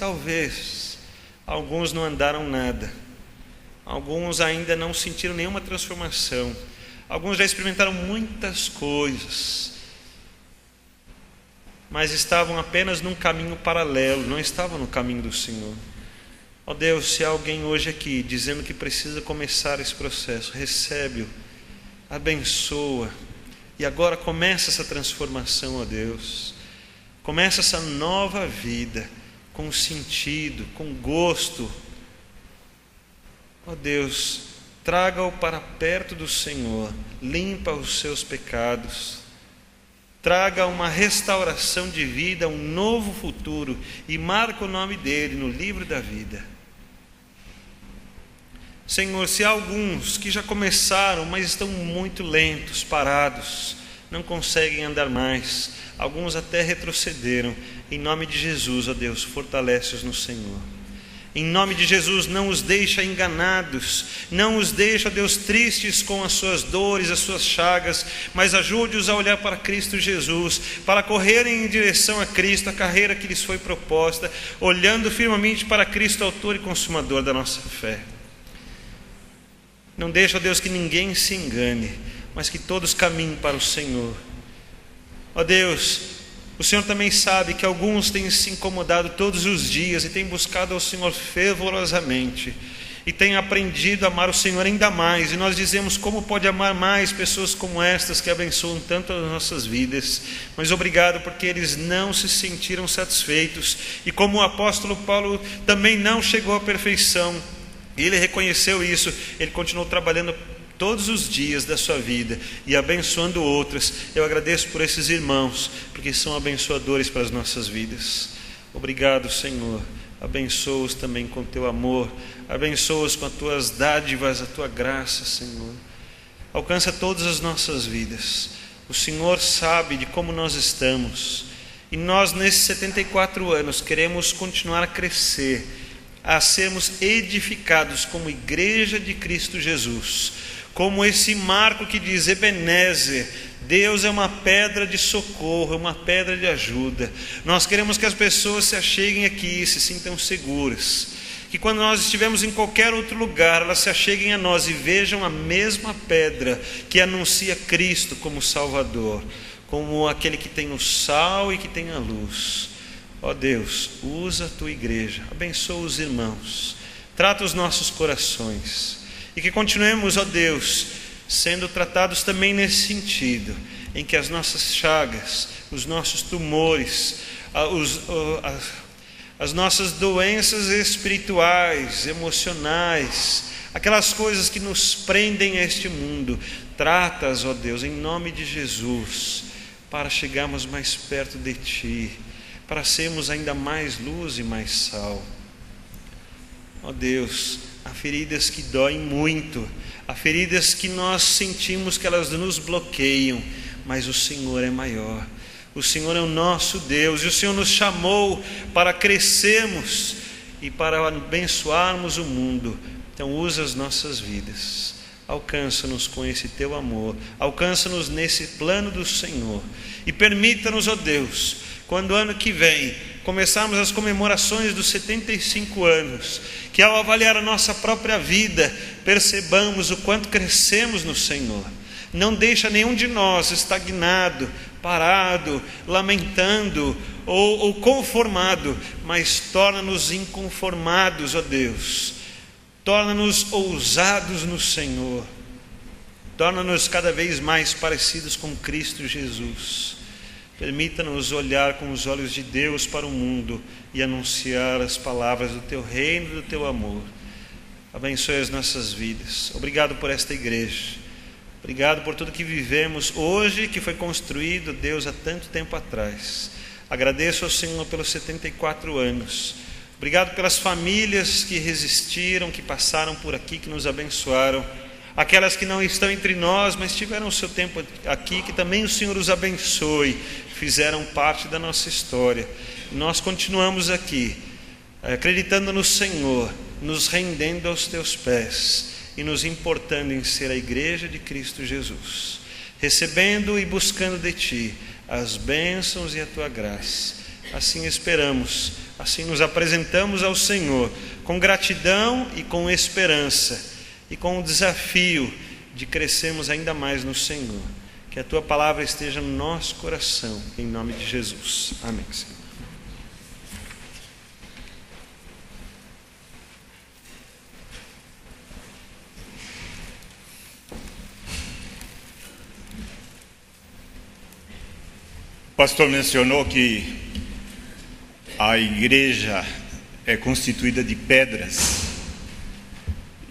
alguns não andaram nada. Alguns ainda não sentiram nenhuma transformação. Alguns já experimentaram muitas coisas, mas estavam apenas num caminho paralelo, não estavam no caminho do Senhor. Ó Deus, se há alguém hoje aqui dizendo que precisa começar esse processo, recebe-o, abençoa, e agora começa essa transformação, ó Deus. Começa essa nova vida, com sentido, com gosto. Ó Deus, traga-o para perto do Senhor, limpa os seus pecados, traga uma restauração de vida, um novo futuro, e marca o nome dele no livro da vida. Senhor, se há alguns que já começaram, mas estão muito lentos, parados, não conseguem andar mais, alguns até retrocederam, em nome de Jesus, ó Deus, fortalece-os no Senhor. Em nome de Jesus, não os deixa enganados, não os deixa, Deus, tristes com as suas dores, as suas chagas, mas ajude-os a olhar para Cristo Jesus, para correrem em direção a Cristo, a carreira que lhes foi proposta, olhando firmemente para Cristo, autor e consumador da nossa fé. Não deixa, Deus, que ninguém se engane, mas que todos caminhem para o Senhor. Ó Deus, o Senhor também sabe que alguns têm se incomodado todos os dias e têm buscado ao Senhor fervorosamente e têm aprendido a amar o Senhor ainda mais, e nós dizemos: como pode amar mais pessoas como estas que abençoam tanto as nossas vidas? Mas obrigado, porque eles não se sentiram satisfeitos, e como o apóstolo Paulo também não chegou à perfeição, e ele reconheceu isso, ele continuou trabalhando todos os dias da sua vida e abençoando outras. Eu agradeço por esses irmãos, porque são abençoadores para as nossas vidas. Obrigado, Senhor. Abençoa-os também com teu amor, abençoa-os com as tuas dádivas, a tua graça, Senhor. Alcança todas as nossas vidas. O Senhor sabe de como nós estamos, e nós nesses 74 anos queremos continuar a crescer, a sermos edificados como igreja de Cristo Jesus, como esse marco que diz Ebenezer, Deus é uma pedra de socorro, uma pedra de ajuda. Nós queremos que as pessoas se acheguem aqui e se sintam seguras, que quando nós estivermos em qualquer outro lugar, elas se acheguem a nós e vejam a mesma pedra que anuncia Cristo como Salvador, como aquele que tem o sal e que tem a luz. Ó Deus, usa a tua igreja, abençoa os irmãos, trata os nossos corações, e que continuemos, ó Deus, sendo tratados também nesse sentido, em que as nossas chagas, os nossos tumores, as nossas doenças espirituais, emocionais, aquelas coisas que nos prendem a este mundo, trata-as, ó Deus, em nome de Jesus, para chegarmos mais perto de Ti, para sermos ainda mais luz e mais sal. Ó Deus, há feridas que doem muito, há feridas que nós sentimos que elas nos bloqueiam, mas o Senhor é maior. O Senhor é o nosso Deus, e o Senhor nos chamou para crescermos e para abençoarmos o mundo. Então usa as nossas vidas, alcança-nos com esse teu amor, alcança-nos nesse plano do Senhor, e permita-nos, ó Deus, quando ano que vem começarmos as comemorações dos 75 anos, que ao avaliar a nossa própria vida, percebamos o quanto crescemos no Senhor. Não deixa nenhum de nós estagnado, parado, lamentando ou conformado, mas torna-nos inconformados, ó Deus. Torna-nos ousados no Senhor. Torna-nos cada vez mais parecidos com Cristo Jesus. Permita-nos olhar com os olhos de Deus para o mundo e anunciar as palavras do Teu reino e do Teu amor. Abençoe as nossas vidas. Obrigado por esta igreja. Obrigado por tudo que vivemos hoje, que foi construído, Deus, há tanto tempo atrás. Agradeço ao Senhor pelos 74 anos. Obrigado pelas famílias que resistiram, que passaram por aqui, que nos abençoaram. Aquelas que não estão entre nós, mas tiveram o seu tempo aqui, que também o Senhor os abençoe, fizeram parte da nossa história. Nós continuamos aqui, acreditando no Senhor, nos rendendo aos Teus pés e nos importando em ser a igreja de Cristo Jesus, recebendo e buscando de Ti as bênçãos e a Tua graça. Assim esperamos, assim nos apresentamos ao Senhor, com gratidão e com esperança, e com o desafio de crescermos ainda mais no Senhor. Que a Tua palavra esteja no nosso coração, em nome de Jesus. Amém, Senhor. O pastor mencionou que a igreja é constituída de pedras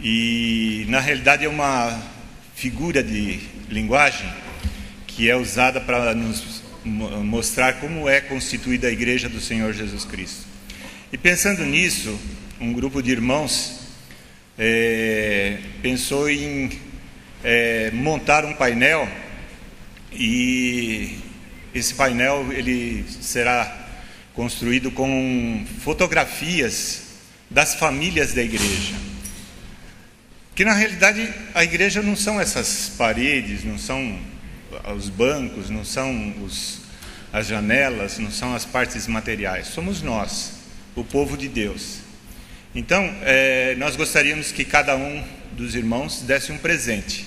e, na realidade, é uma figura de linguagem que é usada para nos mostrar como é constituída a igreja do Senhor Jesus Cristo. E pensando nisso, um grupo de irmãos pensou em montar um painel, e esse painel ele será construído com fotografias das famílias da igreja. Que na realidade a igreja não são essas paredes, não são os bancos, não são as janelas, não são as partes materiais. Somos nós, o povo de Deus. Então, nós gostaríamos que cada um dos irmãos desse um presente.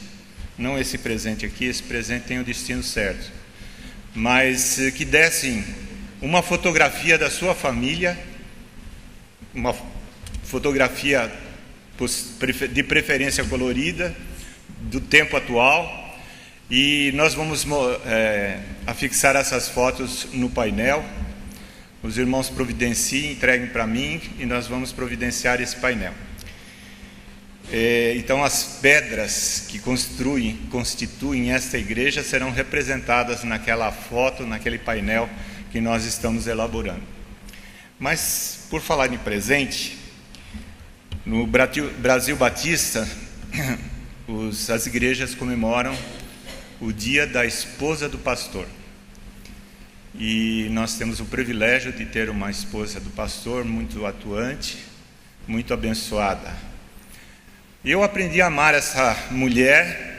Não esse presente aqui, esse presente tem o destino certo. Mas que dessem uma fotografia da sua família, uma fotografia de preferência colorida, do tempo atual, e nós vamos afixar essas fotos no painel. Os irmãos providenciem, entreguem para mim, e nós vamos providenciar esse painel. Então as pedras que constituem esta igreja serão representadas naquela foto, naquele painel que nós estamos elaborando. Mas, por falar em presente, no Brasil Batista, as igrejas comemoram o dia da esposa do pastor. E nós temos o privilégio de ter uma esposa do pastor muito atuante, muito abençoada. Eu aprendi a amar essa mulher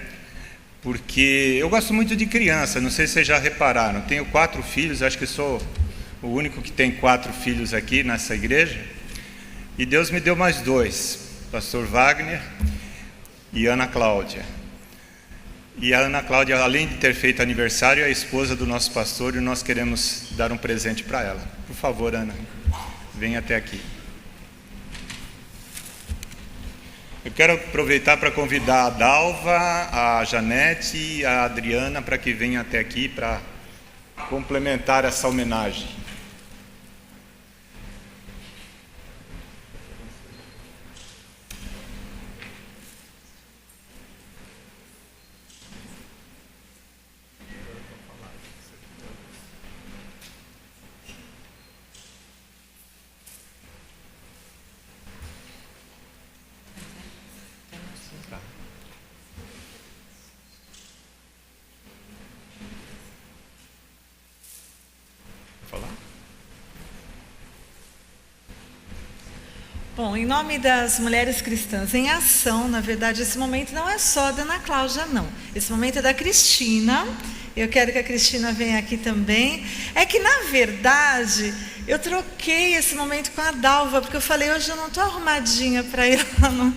porque eu gosto muito de criança, não sei se vocês já repararam. Tenho 4 filhos, acho que sou o único que tem 4 filhos aqui nessa igreja. E Deus me deu mais 2, pastor Wagner e Ana Cláudia. E a Ana Cláudia, além de ter feito aniversário, é a esposa do nosso pastor e nós queremos dar um presente para ela. Por favor, Ana, venha até aqui. Eu quero aproveitar para convidar a Dalva, a Janete e a Adriana para que venham até aqui para complementar essa homenagem. Bom, em nome das Mulheres Cristãs em Ação, na verdade, esse momento não é só da Ana Cláudia, não. Esse momento é da Cristina. Eu quero que a Cristina venha aqui também. É que, na verdade, eu troquei esse momento com a Dalva, porque eu falei, hoje eu não estou arrumadinha para ir lá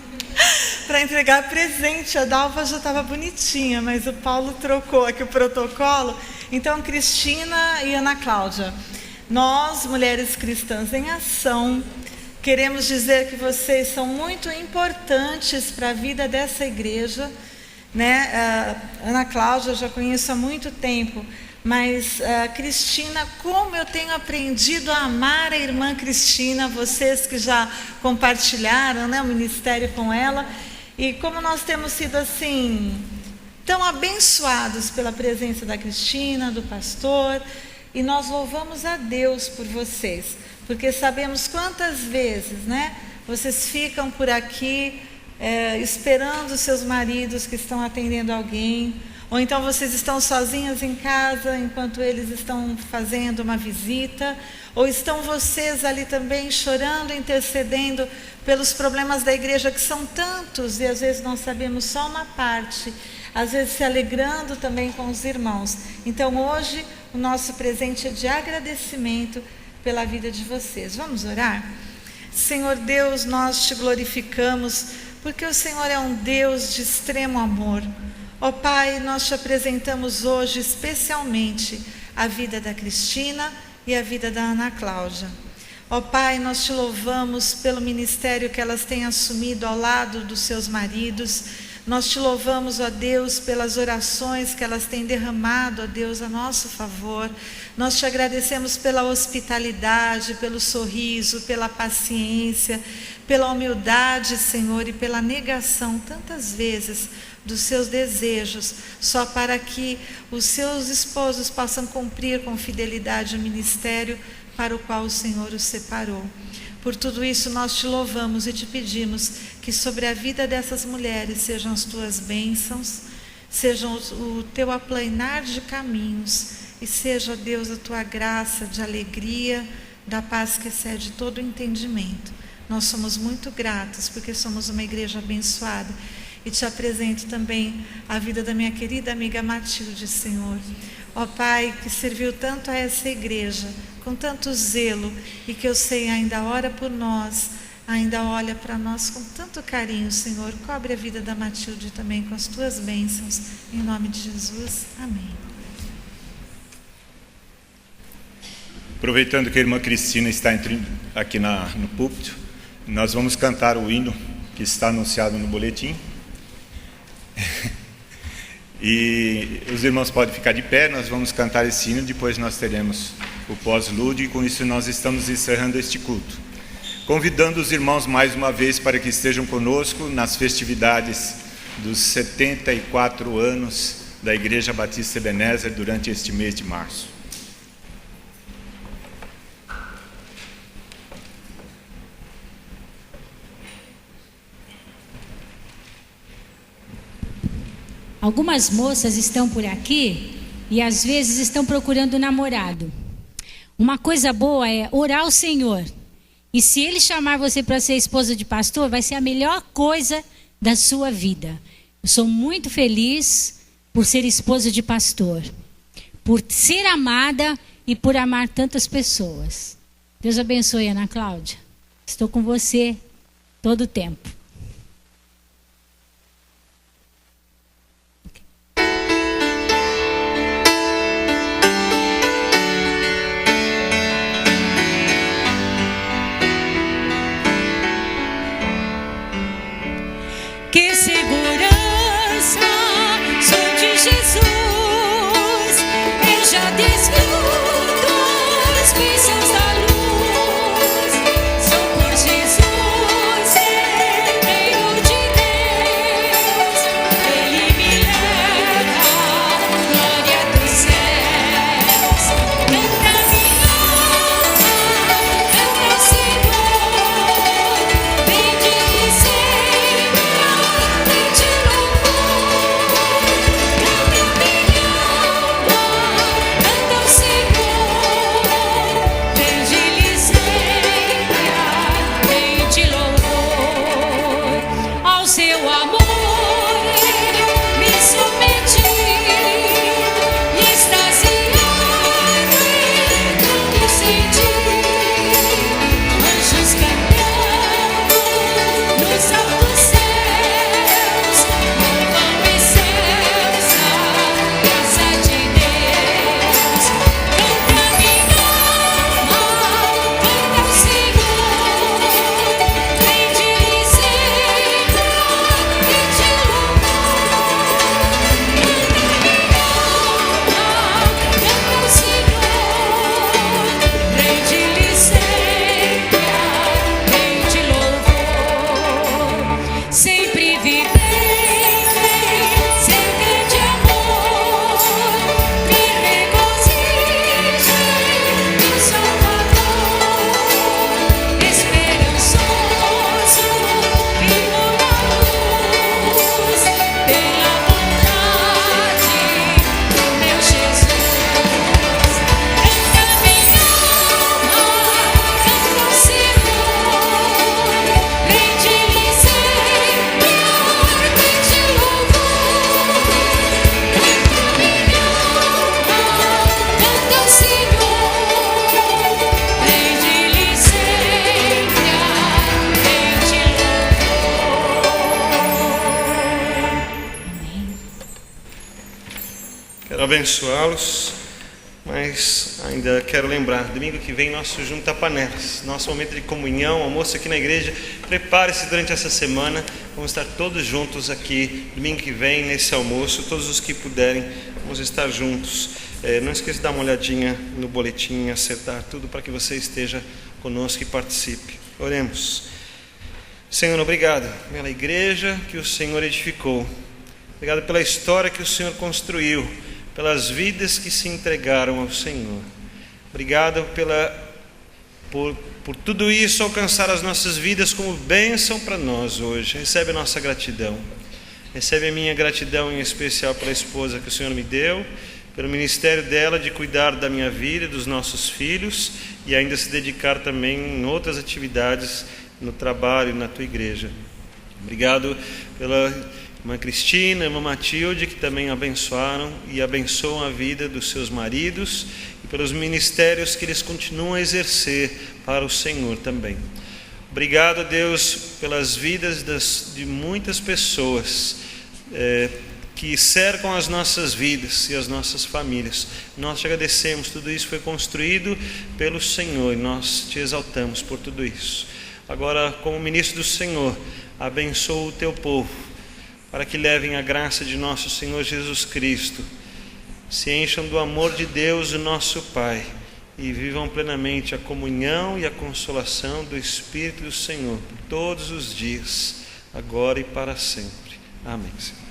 para entregar presente. A Dalva já estava bonitinha, mas o Paulo trocou aqui o protocolo. Então, Cristina e Ana Cláudia, nós, Mulheres Cristãs em Ação, queremos dizer que vocês são muito importantes para a vida dessa igreja né? Ana Cláudia eu já conheço há muito tempo, mas Cristina, como eu tenho aprendido a amar a irmã Cristina, vocês que já compartilharam, né, o ministério com ela, e como nós temos sido assim tão abençoados pela presença da Cristina, do pastor, e nós louvamos a Deus por vocês, porque sabemos quantas vezes, né, vocês ficam por aqui esperando os seus maridos que estão atendendo alguém, ou então vocês estão sozinhas em casa enquanto eles estão fazendo uma visita, ou estão vocês ali também chorando, intercedendo pelos problemas da igreja, que são tantos, e às vezes nós sabemos só uma parte, às vezes se alegrando também com os irmãos. Então hoje o nosso presente é de agradecimento pela vida de vocês. Vamos orar? Senhor Deus, nós te glorificamos, porque o Senhor é um Deus de extremo amor. Ó Pai, nós te apresentamos hoje especialmente a vida da Cristina e a vida da Ana Cláudia. Ó Pai, nós te louvamos pelo ministério que elas têm assumido ao lado dos seus maridos. Nós te louvamos, ó Deus, pelas orações que elas têm derramado, ó Deus, a nosso favor. Nós te agradecemos pela hospitalidade, pelo sorriso, pela paciência, pela humildade, Senhor, e pela negação, tantas vezes, dos seus desejos, só para que os seus esposos possam cumprir com fidelidade o ministério para o qual o Senhor os separou. Por tudo isso nós te louvamos e te pedimos que sobre a vida dessas mulheres sejam as tuas bênçãos, sejam o teu aplainar de caminhos, e seja, Deus, a tua graça de alegria, da paz que excede todo o entendimento. Nós somos muito gratos porque somos uma igreja abençoada. E te apresento também a vida da minha querida amiga Matilde, Senhor. Ó Pai, que serviu tanto a essa igreja, com tanto zelo, e que eu sei ainda ora por nós, ainda olha para nós com tanto carinho, Senhor. Cobre a vida da Matilde também com as tuas bênçãos, em nome de Jesus. Amém. Aproveitando que a irmã Cristina está aqui no púlpito, nós vamos cantar o hino que está anunciado no boletim. E os irmãos podem ficar de pé, nós vamos cantar esse hino, depois nós teremos o pós-lúdio, e com isso nós estamos encerrando este culto. Convidando os irmãos mais uma vez para que estejam conosco nas festividades dos 74 anos da Igreja Batista Ebenezer durante este mês de março. Algumas moças estão por aqui e às vezes estão procurando namorado. Uma coisa boa é orar ao Senhor. E se Ele chamar você para ser esposa de pastor, vai ser a melhor coisa da sua vida. Eu sou muito feliz por ser esposa de pastor, por ser amada e por amar tantas pessoas. Deus abençoe, Ana Cláudia. Estou com você todo o tempo. Que segurança sou de Jesus, eu já desfruto as bênçãos da luz. Sou por Jesus abençoá-los, mas ainda quero lembrar, domingo que vem nosso Junta Panelas, nosso momento de comunhão, almoço aqui na igreja. Prepare-se durante essa semana, vamos estar todos juntos aqui, domingo que vem, nesse almoço, todos os que puderem, vamos estar juntos. Não esqueça de dar uma olhadinha no boletim, acertar tudo para que você esteja conosco e participe. Oremos. Senhor, obrigado pela igreja que o Senhor edificou, obrigado pela história que o Senhor construiu, pelas vidas que se entregaram ao Senhor. Obrigado por tudo isso alcançar as nossas vidas como bênção para nós hoje. Recebe a nossa gratidão. Recebe a minha gratidão em especial pela esposa que o Senhor me deu, pelo ministério dela de cuidar da minha vida e dos nossos filhos e ainda se dedicar também em outras atividades no trabalho na tua igreja. Obrigado pela irmã Cristina, irmã Matilde, que também abençoaram e abençoam a vida dos seus maridos e pelos ministérios que eles continuam a exercer para o Senhor também. Obrigado, Deus, pelas vidas de muitas pessoas que cercam as nossas vidas e as nossas famílias. Nós te agradecemos, tudo isso foi construído pelo Senhor e nós te exaltamos por tudo isso. Agora, como ministro do Senhor, abençoa o teu povo, para que levem a graça de nosso Senhor Jesus Cristo, se encham do amor de Deus, o nosso Pai, e vivam plenamente a comunhão e a consolação do Espírito do Senhor, por todos os dias, agora e para sempre. Amém, Senhor.